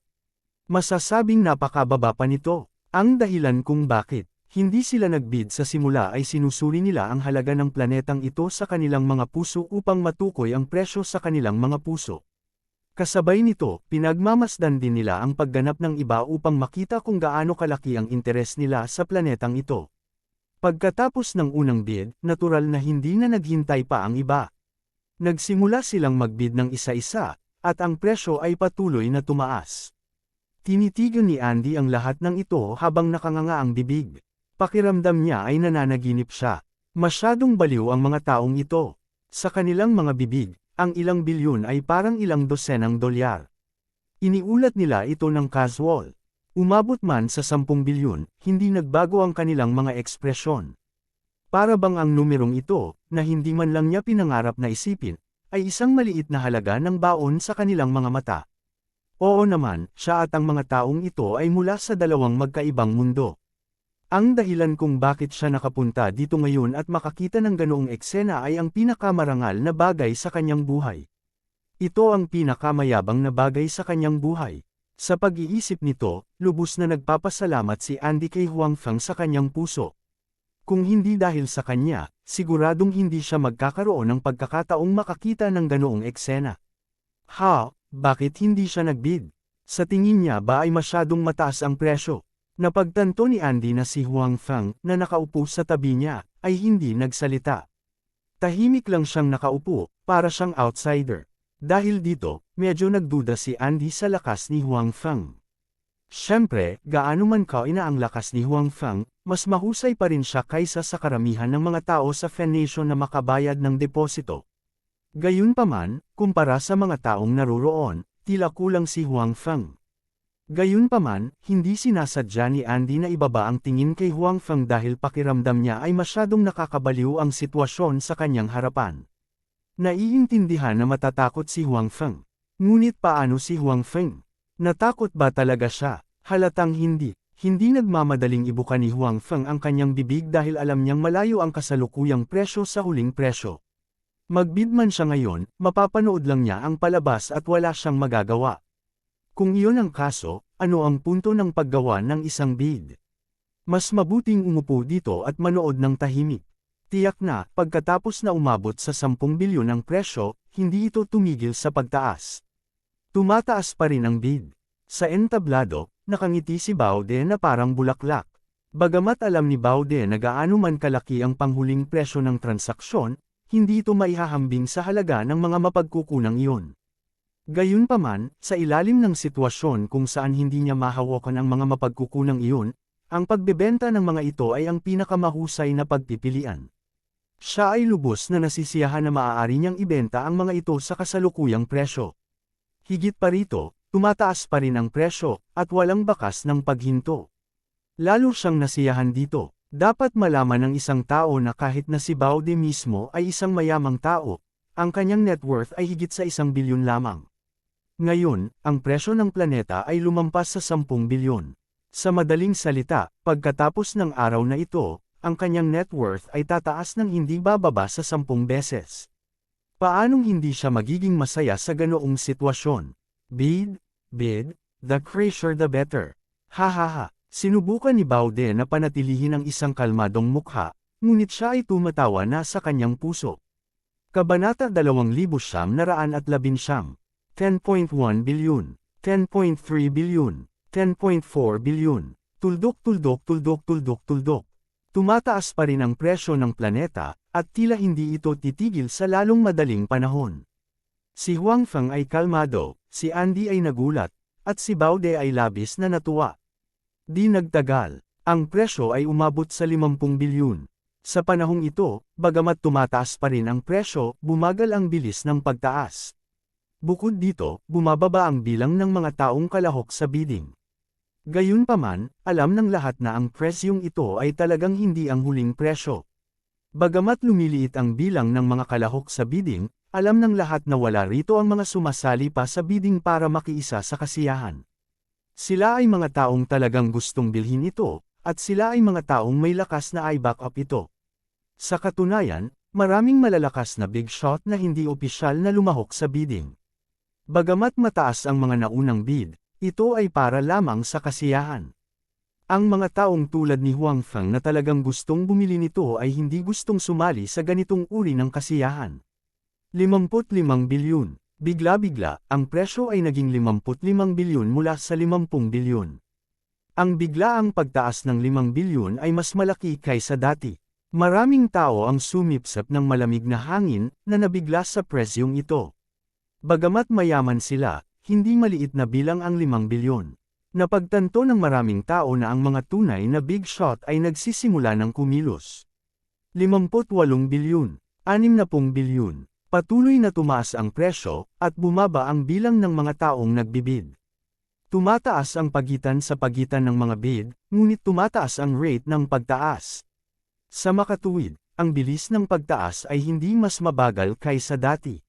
Masasabing napakababa pa nito. Ang dahilan kung bakit hindi sila nagbid sa simula ay sinusuri nila ang halaga ng planetang ito sa kanilang mga puso upang matukoy ang presyo sa kanilang mga puso. Kasabay nito, pinagmamasdan din nila ang pagganap ng iba upang makita kung gaano kalaki ang interes nila sa planetang ito. Pagkatapos ng unang bid, natural na hindi na naghintay pa ang iba. Nagsimula silang magbid ng isa-isa, at ang presyo ay patuloy na tumaas. Tinitigan ni Andy ang lahat ng ito habang nakanganga ang bibig. Pakiramdam niya ay nananaginip siya. Masyadong baliw ang mga taong ito. Sa kanilang mga bibig, ang ilang bilyon ay parang ilang dosenang dolyar. Iniulat nila ito ng casual. Umabot man sa 10 bilyon, hindi nagbago ang kanilang mga ekspresyon. Para bang ang numerong ito, na hindi man lang niya pinangarap na isipin, ay isang maliit na halaga ng baon sa kanilang mga mata. Oo naman, siya at ang mga taong ito ay mula sa dalawang magkaibang mundo. Ang dahilan kung bakit siya nakapunta dito ngayon at makakita ng ganoong eksena ay ang pinakamarangal na bagay sa kanyang buhay. Ito ang pinakamayabang na bagay sa kanyang buhay. Sa pag-iisip nito, lubos na nagpapasalamat si Andy kay Huang Feng sa kanyang puso. Kung hindi dahil sa kanya, siguradong hindi siya magkakaroon ng pagkakataong makakita ng ganoong eksena. Bakit hindi siya nagbid? Sa tingin niya ba ay masyadong mataas ang presyo? Napagtanto ni Andy na si Huang Feng, na nakaupo sa tabi niya, ay hindi nagsalita. Tahimik lang siyang nakaupo, para siyang outsider. Dahil dito, medyo nagduda si Andy sa lakas ni Huang Feng. Siyempre, gaano man kaina ang lakas ni Huang Feng, mas mahusay pa rin siya kaysa sa karamihan ng mga tao sa Venation na makabayad ng deposito. Gayunpaman, kumpara sa mga taong naroroon, tila kulang si Huang Feng. Gayunpaman, hindi sinasadya ni Andy na ibaba ang tingin kay Huang Feng dahil pakiramdam niya ay masyadong nakakabaliw ang sitwasyon sa kanyang harapan. Naiintindihan na matatakot si Huang Feng. Ngunit paano si Huang Feng? Natakot ba talaga siya? Halatang hindi. Hindi nagmamadaling ibuka ni Huang Feng ang kanyang bibig dahil alam niyang malayo ang kasalukuyang presyo sa huling presyo. Magbid man siya ngayon, mapapanood lang niya ang palabas at wala siyang magagawa. Kung iyon ang kaso, ano ang punto ng paggawa ng isang bid? Mas mabuting umupo dito at manood ng tahimik. Tiyak na, pagkatapos na umabot sa 10 bilyon ang presyo, hindi ito tumigil sa pagtaas. Tumataas pa rin ang bid. Sa entablado, nakangiti si Baude na parang bulaklak. Bagamat alam ni Baude na gaano man kalaki ang panghuling presyo ng transaksyon, hindi ito maihahambing sa halaga ng mga mapagkukunang iyon. Gayunpaman, sa ilalim ng sitwasyon kung saan hindi niya mahawakan ang mga mapagkukunang iyon, ang pagbebenta ng mga ito ay ang pinakamahusay na pagpipilian. Siya ay lubos na nasisiyahan na maaari niyang ibenta ang mga ito sa kasalukuyang presyo. Higit pa rito, tumataas pa rin ang presyo, at walang bakas ng paghinto. Lalo siyang nasiyahan dito. Dapat malaman ng isang tao na kahit na si Baude mismo ay isang mayamang tao, ang kanyang net worth ay higit sa 1 bilyon lamang. Ngayon, ang presyo ng planeta ay lumampas sa 10 bilyon. Sa madaling salita, pagkatapos ng araw na ito, ang kanyang net worth ay tataas ng hindi bababa sa 10 beses. Paanong hindi siya magiging masaya sa ganoong sitwasyon? Bid, the crazier the better. Hahaha, sinubukan ni Baude na panatilihin ang isang kalmadong mukha, ngunit siya ay tumatawa na sa kanyang puso. Kabanata 2,911, 10.1 bilyon, 10.3 bilyon, 10.4 bilyon, tuldok. Tumataas pa rin ang presyo ng planeta, at tila hindi ito titigil sa lalong madaling panahon. Si Huang Feng ay kalmado, si Andy ay nagulat, at si Baude ay labis na natuwa. Di nagtagal, ang presyo ay umabot sa 50 bilyon. Sa panahong ito, bagamat tumataas pa rin ang presyo, bumagal ang bilis ng pagtaas. Bukod dito, bumababa ang bilang ng mga taong kalahok sa bidding. Gayunpaman, alam ng lahat na ang presyong ito ay talagang hindi ang huling presyo. Bagamat lumiliit ang bilang ng mga kalahok sa bidding, alam ng lahat na wala rito ang mga sumasali pa sa bidding para makiisa sa kasiyahan. Sila ay mga taong talagang gustong bilhin ito, at sila ay mga taong may lakas na i-back up ito. Sa katunayan, maraming malalakas na big shot na hindi opisyal na lumahok sa bidding. Bagamat mataas ang mga naunang bid, ito ay para lamang sa kasiyahan. Ang mga taong tulad ni Huang Feng na talagang gustong bumili nito ay hindi gustong sumali sa ganitong uri ng kasiyahan. 55 bilyon. Bigla-bigla, ang presyo ay naging 55 bilyon mula sa 50 bilyon. Ang biglaang pagtaas ng 5 bilyon ay mas malaki kaysa dati. Maraming tao ang sumipsap ng malamig na hangin na nabigla sa presyong ito. Bagamat mayaman sila, hindi maliit na bilang ang 5 bilyon. Napagtanto ng maraming tao na ang mga tunay na big shot ay nagsisimula ng kumilos. 58 bilyon, 60 bilyon. Patuloy na tumaas ang presyo, at bumaba ang bilang ng mga taong nagbibid. Tumataas ang pagitan sa pagitan ng mga bid, ngunit tumataas ang rate ng pagtaas. Sa makatuwid, ang bilis ng pagtaas ay hindi mas mabagal kaysa dati.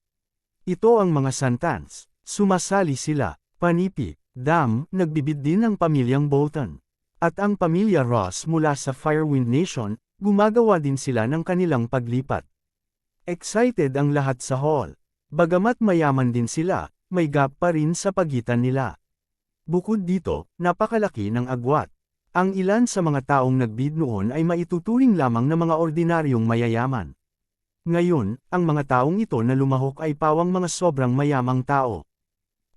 Ito ang mga santans. Sumasali sila, Panipi, Dam, nagbibid din ang pamilyang Bolton. At ang pamilya Ross mula sa Firewind Nation, gumagawa din sila ng kanilang paglipat. Excited ang lahat sa hall. Bagamat mayaman din sila, may gap pa rin sa pagitan nila. Bukod dito, napakalaki ng agwat. Ang ilan sa mga taong nagbid noon ay maituturing lamang na mga ordinaryong mayayaman. Ngayon, ang mga taong ito na lumahok ay pawang mga sobrang mayamang tao.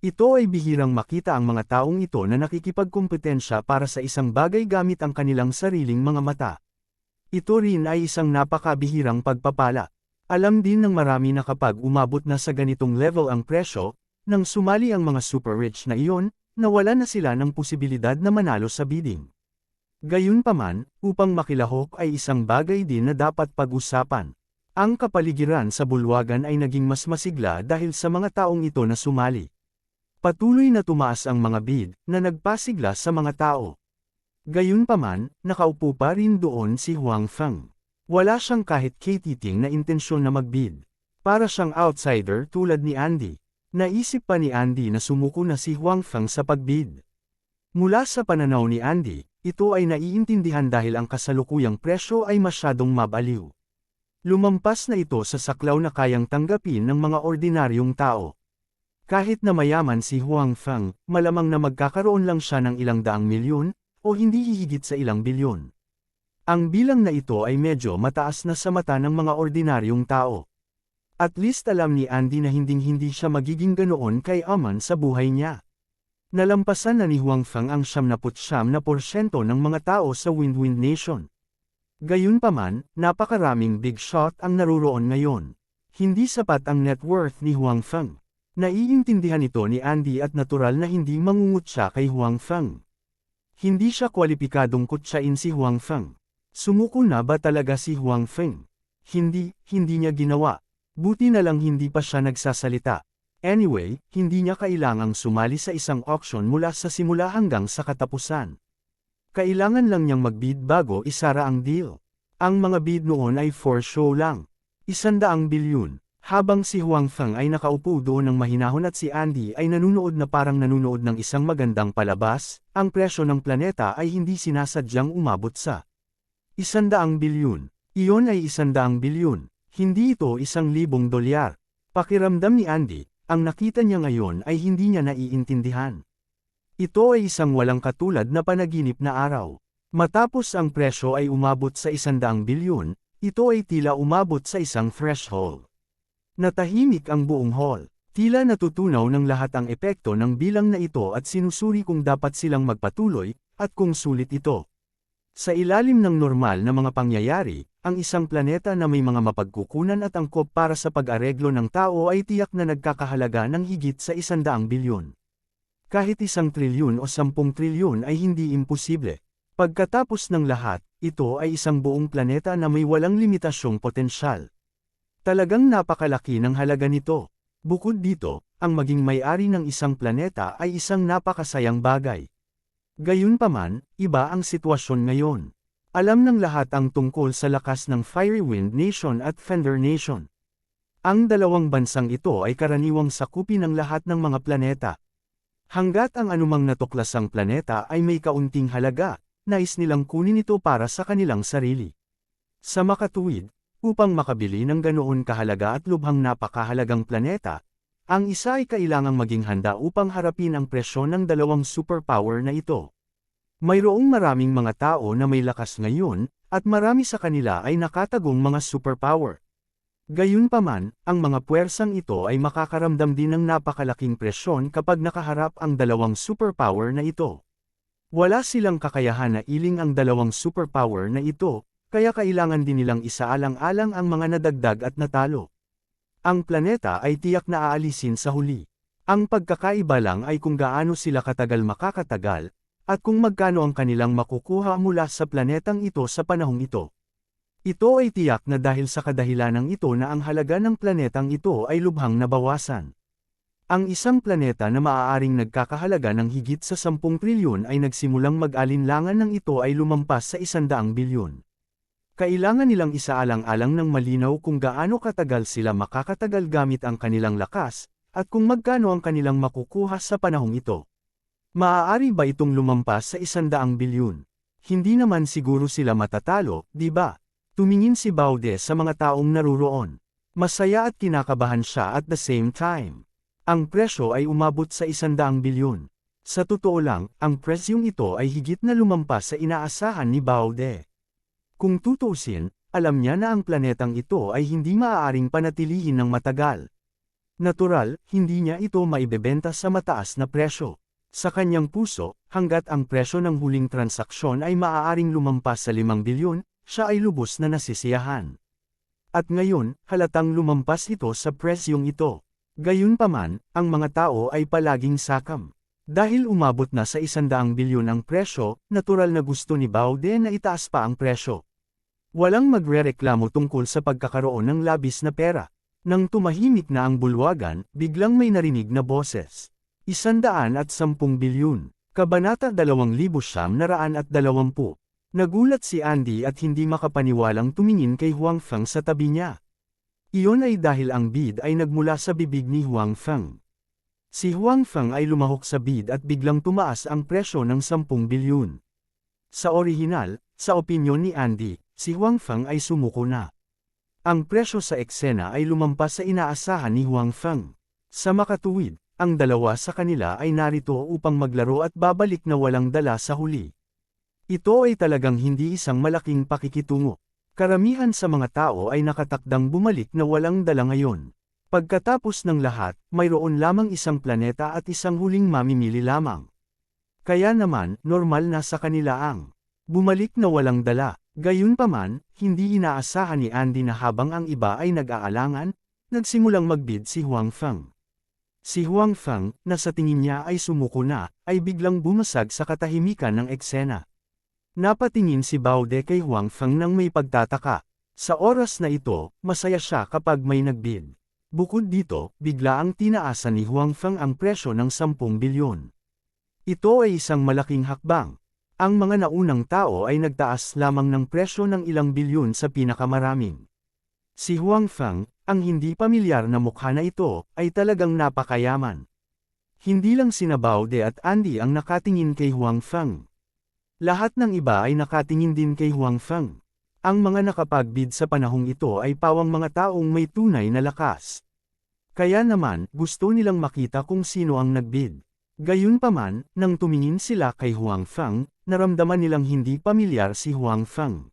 Ito ay bihirang makita ang mga taong ito na nakikipagkumpetensya para sa isang bagay gamit ang kanilang sariling mga mata. Ito rin ay isang napakabihirang pagpapala. Alam din ng marami na kapag umabot na sa ganitong level ang presyo, nang sumali ang mga super rich na iyon, nawala na sila ng posibilidad na manalo sa bidding. Gayunpaman, upang makilahok ay isang bagay din na dapat pag-usapan. Ang kapaligiran sa bulwagan ay naging mas masigla dahil sa mga taong ito na sumali. Patuloy na tumaas ang mga bid, na nagpasigla sa mga tao. Gayunpaman, nakaupo pa rin doon si Huang Feng. Wala siyang kahit katiting na intensyon na magbid. Para siyang outsider tulad ni Andy. Naisip pa ni Andy na sumuko na si Huang Feng sa pagbid. Mula sa pananaw ni Andy, ito ay naiintindihan dahil ang kasalukuyang presyo ay masyadong mabaliw. Lumampas na ito sa saklaw na kayang tanggapin ng mga ordinaryong tao. Kahit na mayaman si Huang Feng, malamang na magkakaroon lang siya ng ilang daang milyon, o hindi hihigit sa ilang bilyon. Ang bilang na ito ay medyo mataas na sa mata ng mga ordinaryong tao. At least alam ni Andy na hinding-hindi siya magiging ganoon kay Aman sa buhay niya. Nalampasan na ni Huang Feng ang 79% ng mga tao sa Windwind Nation. Gayunpaman, napakaraming big shot ang naruroon ngayon. Hindi sapat ang net worth ni Huang Feng. Naiintindihan ito ni Andy at natural na hindi mangungut siya kay Huang Feng. Hindi siya kwalipikadong kutsain si Huang Feng. Sumuko na ba talaga si Huang Feng? Hindi niya ginawa. Buti na lang hindi pa siya nagsasalita. Anyway, hindi niya kailangang sumali sa isang auction mula sa simula hanggang sa katapusan. Kailangan lang niyang magbid bago isara ang deal. Ang mga bid noon ay for show lang. 100 bilyon. Habang si Huang Feng ay nakaupo doon ng mahinahon at si Andy ay nanunood na parang nanunood ng isang magandang palabas, ang presyo ng planeta ay hindi sinasadyang umabot sa 100 bilyon. Iyon ay 100 bilyon. Hindi ito $1,000. Pakiramdam ni Andy, ang nakita niya ngayon ay hindi niya naiintindihan. Ito ay isang walang katulad na panaginip na araw. Matapos ang presyo ay umabot sa 100 bilyon, ito ay tila umabot sa isang threshold. Natahimik ang buong hall. Tila natutunaw ng lahat ang epekto ng bilang na ito at sinusuri kung dapat silang magpatuloy, at kung sulit ito. Sa ilalim ng normal na mga pangyayari, ang isang planeta na may mga mapagkukunan at angkop para sa pag-areglo ng tao ay tiyak na nagkakahalaga ng higit sa 100 bilyon. Kahit 1 trilyon o 10 trilyon ay hindi imposible. Pagkatapos ng lahat, ito ay isang buong planeta na may walang limitasyong potensyal. Talagang napakalaki ng halaga nito. Bukod dito, ang maging may-ari ng isang planeta ay isang napakasayang bagay. Gayunpaman, iba ang sitwasyon ngayon. Alam ng lahat ang tungkol sa lakas ng Fiery Wind Nation at Fender Nation. Ang dalawang bansang ito ay karaniwang sakupin ng lahat ng mga planeta. Hanggat ang anumang natuklasang planeta ay may kaunting halaga, nais nilang kunin ito para sa kanilang sarili. Sa makatuwid, upang makabili ng ganoon kahalaga at lubhang napakahalagang planeta, ang isa ay kailangang maging handa upang harapin ang presyon ng dalawang superpower na ito. Mayroong maraming mga tao na may lakas ngayon, at marami sa kanila ay nakatagong mga superpower. Gayunpaman, ang mga puwersang ito ay makakaramdam din ng napakalaking presyon kapag nakaharap ang dalawang superpower na ito. Wala silang kakayahan na iling ang dalawang superpower na ito, kaya kailangan din nilang isaalang-alang ang mga nadagdag at natalo. Ang planeta ay tiyak na aalisin sa huli. Ang pagkakaiba lang ay kung gaano sila katagal makakatagal, at kung magkano ang kanilang makukuha mula sa planetang ito sa panahong ito. Ito ay tiyak na dahil sa kadahilanang ito na ang halaga ng planetang ito ay lubhang nabawasan. Ang isang planeta na maaaring nagkakahalaga ng higit sa 10 trilyon ay nagsimulang mag-alinlangan ng ito ay lumampas sa 100 bilyon. Kailangan nilang isaalang-alang ng malinaw kung gaano katagal sila makakatagal gamit ang kanilang lakas, at kung magkano ang kanilang makukuha sa panahong ito. Maaari ba itong lumampas sa 100 bilyon? Hindi naman siguro sila matatalo, di ba? Tumingin si Baude sa mga taong naruroon. Masaya at kinakabahan siya at the same time. Ang presyo ay umabot sa 100 bilyon. Sa totoo lang, ang presyong ito ay higit na lumampas sa inaasahan ni Baude. Kung tutuusin, alam niya na ang planetang ito ay hindi maaaring panatilihin ng matagal. Natural, hindi niya ito maibebenta sa mataas na presyo. Sa kanyang puso, hanggat ang presyo ng huling transaksyon ay maaaring lumampas sa 5 bilyon, siya ay lubos na nasisiyahan. At ngayon, halatang lumampas ito sa presyong ito. Gayunpaman, ang mga tao ay palaging sakam. Dahil umabot na sa 100 bilyon ang presyo, natural na gusto ni Baude na itaas pa ang presyo. Walang magrereklamo tungkol sa pagkakaroon ng labis na pera. Nang tumahimik na ang bulwagan, biglang may narinig na boses. 110 bilyon. Kabanata 2920. Nagulat si Andy at hindi makapaniwalang tumingin kay Huang Feng sa tabi niya. Iyon ay dahil ang bid ay nagmula sa bibig ni Huang Feng. Si Huang Feng ay lumahok sa bid at biglang tumaas ang presyo ng 10 bilyon. Sa orihinal, sa opinyon ni Andy, si Huang Feng ay sumuko na. Ang presyo sa eksena ay lumampas sa inaasahan ni Huang Feng. Sa makatuwid, ang dalawa sa kanila ay narito upang maglaro at babalik na walang dala sa huli. Ito ay talagang hindi isang malaking pakikitungo. Karamihan sa mga tao ay nakatakdang bumalik na walang dala ngayon. Pagkatapos ng lahat, mayroon lamang isang planeta at isang huling mamimili lamang. Kaya naman, normal na sa kanila ang bumalik na walang dala. Gayunpaman, hindi inaasahan ni Andy na habang ang iba ay nag-aalangan, nagsimulang magbid si Huang Feng. Si Huang Feng, na sa tingin niya ay sumuko na, ay biglang bumasag sa katahimikan ng eksena. Napatingin si Baude kay Huang Feng nang may pagtataka. Sa oras na ito, masaya siya kapag may nagbid. Bukod dito, bigla ang tinaasan ni Huang Feng ang presyo ng 10 bilyon. Ito ay isang malaking hakbang. Ang mga naunang tao ay nagtaas lamang ng presyo ng ilang bilyon sa pinakamaraming. Si Huang Feng, ang hindi pamilyar na mukha na ito, ay talagang napakayaman. Hindi lang sina Baude at Andy ang nakatingin kay Huang Feng. Lahat ng iba ay nakatingin din kay Huang Feng. Ang mga nakapagbid sa panahong ito ay pawang mga taong may tunay na lakas. Kaya naman, gusto nilang makita kung sino ang nagbid. Gayunpaman, nang tumingin sila kay Huang Feng, naramdaman nilang hindi pamilyar si Huang Feng.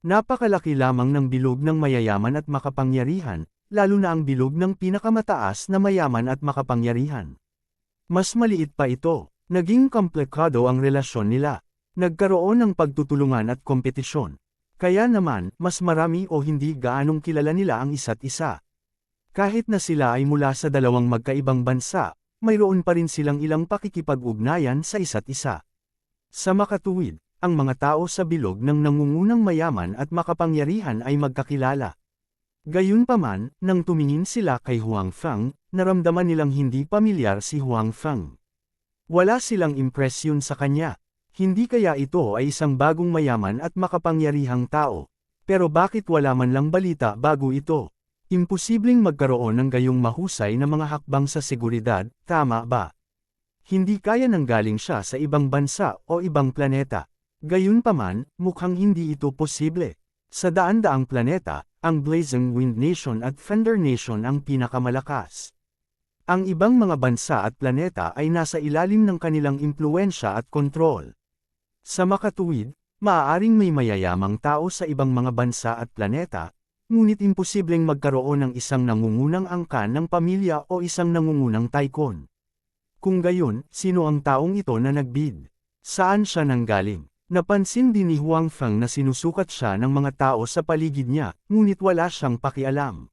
Napakalaki lamang ng bilog ng mayayaman at makapangyarihan, lalo na ang bilog ng pinakamataas na mayaman at makapangyarihan. Mas maliit pa ito, naging komplikado ang relasyon nila. Nagkaroon ng pagtutulungan at kompetisyon. Kaya naman, mas marami o hindi gaanong kilala nila ang isa't isa. Kahit na sila ay mula sa dalawang magkaibang bansa, mayroon pa rin silang ilang pakikipag-ugnayan sa isa't isa. Sa makatuwid, ang mga tao sa bilog ng nangungunang mayaman at makapangyarihan ay magkakilala. Gayunpaman, nang tumingin sila kay Huang Feng, naramdaman nilang hindi pamilyar si Huang Feng. Wala silang impresyon sa kanya. Hindi kaya ito ay isang bagong mayaman at makapangyarihang tao. Pero bakit wala man lang balita bago ito? Imposibleng magkaroon ng gayong mahusay na mga hakbang sa seguridad, tama ba? Hindi kaya nang galing siya sa ibang bansa o ibang planeta. Gayunpaman, mukhang hindi ito posible. Sa daan-daang planeta, ang Blazing Wind Nation at Fender Nation ang pinakamalakas. Ang ibang mga bansa at planeta ay nasa ilalim ng kanilang impluwensya at kontrol. Sa makatuwid, maaaring may mayayamang tao sa ibang mga bansa at planeta, ngunit imposibleng magkaroon ng isang nangungunang angkan ng pamilya o isang nangungunang tycoon. Kung gayon, sino ang taong ito na nagbid? Saan siya nanggaling? Napansin din ni Huang Feng na sinusukat siya ng mga tao sa paligid niya, ngunit wala siyang pakialam.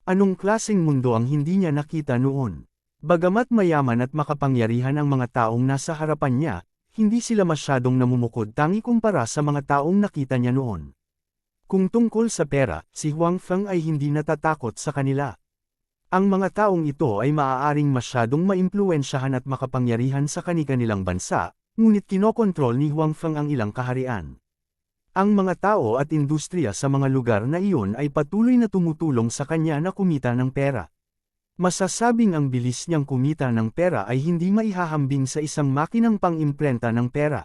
Anong klaseng mundo ang hindi niya nakita noon? Bagamat mayaman at makapangyarihan ang mga taong nasa harapan niya, hindi sila masyadong namumukod tangi kumpara sa mga taong nakita niya noon. Kung tungkol sa pera, si Huang Feng ay hindi natatakot sa kanila. Ang mga taong ito ay maaaring masyadong maimpluwensyahan at makapangyarihan sa kani-kanilang bansa, ngunit kinokontrol ni Huang Feng ang ilang kaharian. Ang mga tao at industriya sa mga lugar na iyon ay patuloy na tumutulong sa kanya na kumita ng pera. Masasabing ang bilis niyang kumita ng pera ay hindi maihahambing sa isang makinang pang-imprenta ng pera.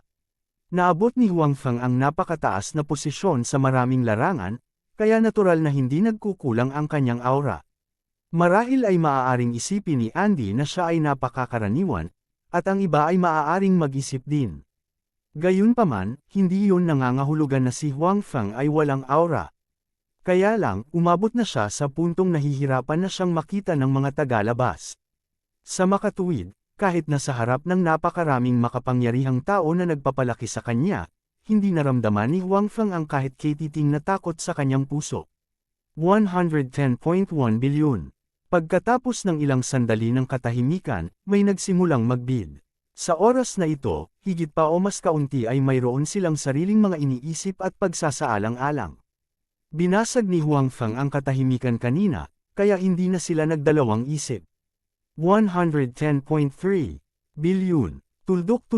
Naabot ni Huang Feng ang napakataas na posisyon sa maraming larangan, kaya natural na hindi nagkukulang ang kanyang aura. Marahil ay maaaring isipin ni Andy na siya ay napakakaraniwan, at ang iba ay maaaring mag-isip din. Gayunpaman, hindi yun nangangahulugan na si Huang Feng ay walang aura. Kaya lang, umabot na siya sa puntong nahihirapan na siyang makita ng mga tagalabas. Sa makatuwid, kahit na sa harap ng napakaraming makapangyarihang tao na nagpapalaki sa kanya, hindi naramdaman ni Huang Feng ang kahit katiting na takot sa kanyang puso. 110.1 bilyon. Pagkatapos ng ilang sandali ng katahimikan, may nagsimulang magbid. Sa oras na ito, higit pa o mas kaunti ay mayroon silang sariling mga iniisip at pagsasaalang-alang. Binasag ni Huang Feng ang katahimikan kanina, kaya hindi na sila nagdalawang isip. 110.3 billion. Tuldok.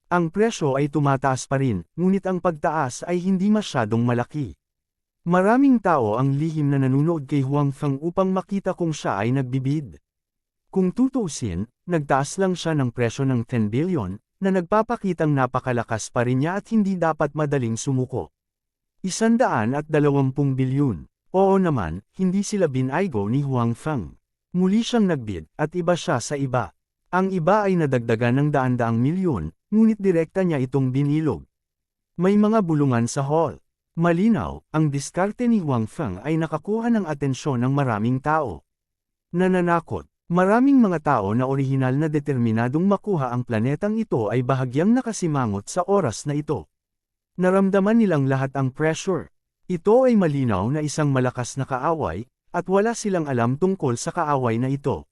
Ang presyo ay tumataas pa rin, ngunit ang pagtaas ay hindi masyadong malaki. Maraming tao ang lihim na nanonood kay Huang Feng upang makita kung siya ay nagbibid. Kung tutuusin, nagtaas lang siya ng presyo ng 10 billion, na nagpapakitang napakalakas pa rin niya at hindi dapat madaling sumuko. 120 bilyon. Oo naman, hindi sila binaygo ni Huang Feng. Muli siyang nagbid, at iba siya sa iba. Ang iba ay nadagdagan ng daan-daang milyon, ngunit direkta niya itong binilog. May mga bulungan sa hall. Malinaw, ang diskarte ni Huang Feng ay nakakuha ng atensyon ng maraming tao. Nananakot. Maraming mga tao na orihinal na determinadong makuha ang planetang ito ay bahagyang nakasimangot sa oras na ito. Naramdaman nilang lahat ang pressure. Ito ay malinaw na isang malakas na kaaway, at wala silang alam tungkol sa kaaway na ito.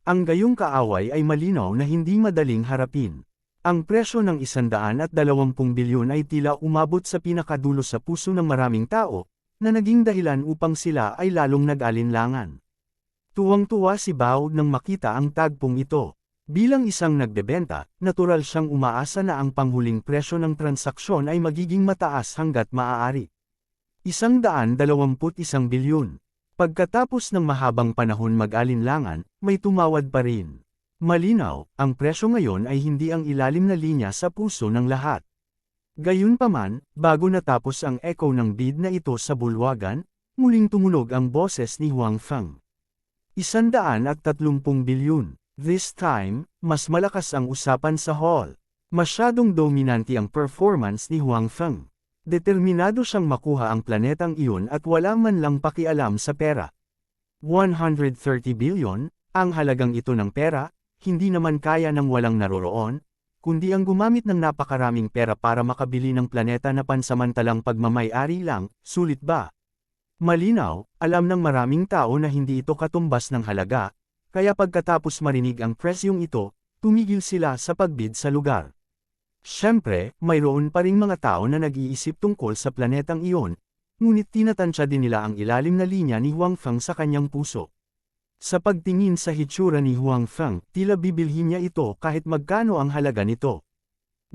Ang gayong kaaway ay malinaw na hindi madaling harapin. Ang presyo ng 120 bilyon ay tila umabot sa pinakadulo sa puso ng maraming tao, na naging dahilan upang sila ay lalong nag-alinlangan. Tuwang-tuwa si Bao nang makita ang tagpong ito. Bilang isang nagbebenta, natural siyang umaasa na ang panghuling presyo ng transaksyon ay magiging mataas hanggat maaari. 121 bilyon. Pagkatapos ng mahabang panahon mag-alinlangan, may tumawad pa rin. Malinaw, ang presyo ngayon ay hindi ang ilalim na linya sa puso ng lahat. Gayunpaman, bago natapos ang echo ng bid na ito sa bulwagan, muling tumunog ang boses ni Huang Feng. 130 bilyon. This time, mas malakas ang usapan sa hall. Masyadong dominante ang performance ni Huang Feng. Determinado siyang makuha ang planetang iyon at wala man lang pakialam sa pera. 130 bilyon, ang halagang ito ng pera, hindi naman kaya ng walang naroroon, kundi ang gumamit ng napakaraming pera para makabili ng planeta na pansamantalang pagmamay-ari lang, sulit ba? Malinaw, alam ng maraming tao na hindi ito katumbas ng halaga, kaya pagkatapos marinig ang presyong ito, tumigil sila sa pagbid sa lugar. Siyempre, mayroon pa ring mga tao na nag-iisip tungkol sa planetang iyon, ngunit tinatansya din nila ang ilalim na linya ni Huang Feng sa kanyang puso. Sa pagtingin sa hitsura ni Huang Feng, tila bibilhin niya ito kahit magkano ang halaga nito.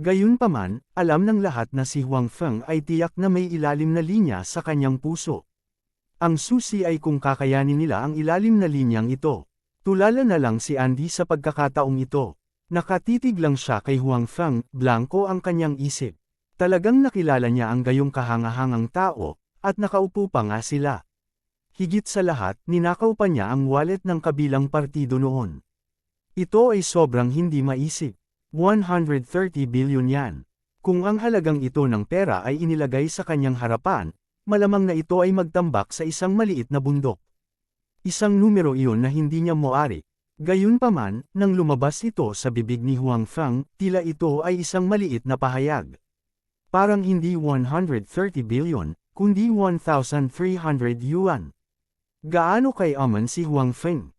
Gayunpaman, alam ng lahat na si Huang Feng ay tiyak na may ilalim na linya sa kanyang puso. Ang susi ay kung kakayanin nila ang ilalim na linyang ito. Tulala na lang si Andy sa pagkakataong ito. Nakatitig lang siya kay Huang Feng, blanko ang kanyang isip. Talagang nakilala niya ang gayong kahangahangang tao, at nakaupo pa nga sila. Higit sa lahat, ninakaw pa niya ang wallet ng kabilang partido noon. Ito ay sobrang hindi maisip. 130 bilyon yan. Kung ang halagang ito ng pera ay inilagay sa kanyang harapan, malamang na ito ay magtambak sa isang maliit na bundok. Isang numero iyon na hindi niya moari. Gayunpaman, nang lumabas ito sa bibig ni Huang Feng, tila ito ay isang maliit na pahayag. Parang hindi 130 bilyon, kundi 1,300 yuan. Gaano kay-aman si Huang Feng?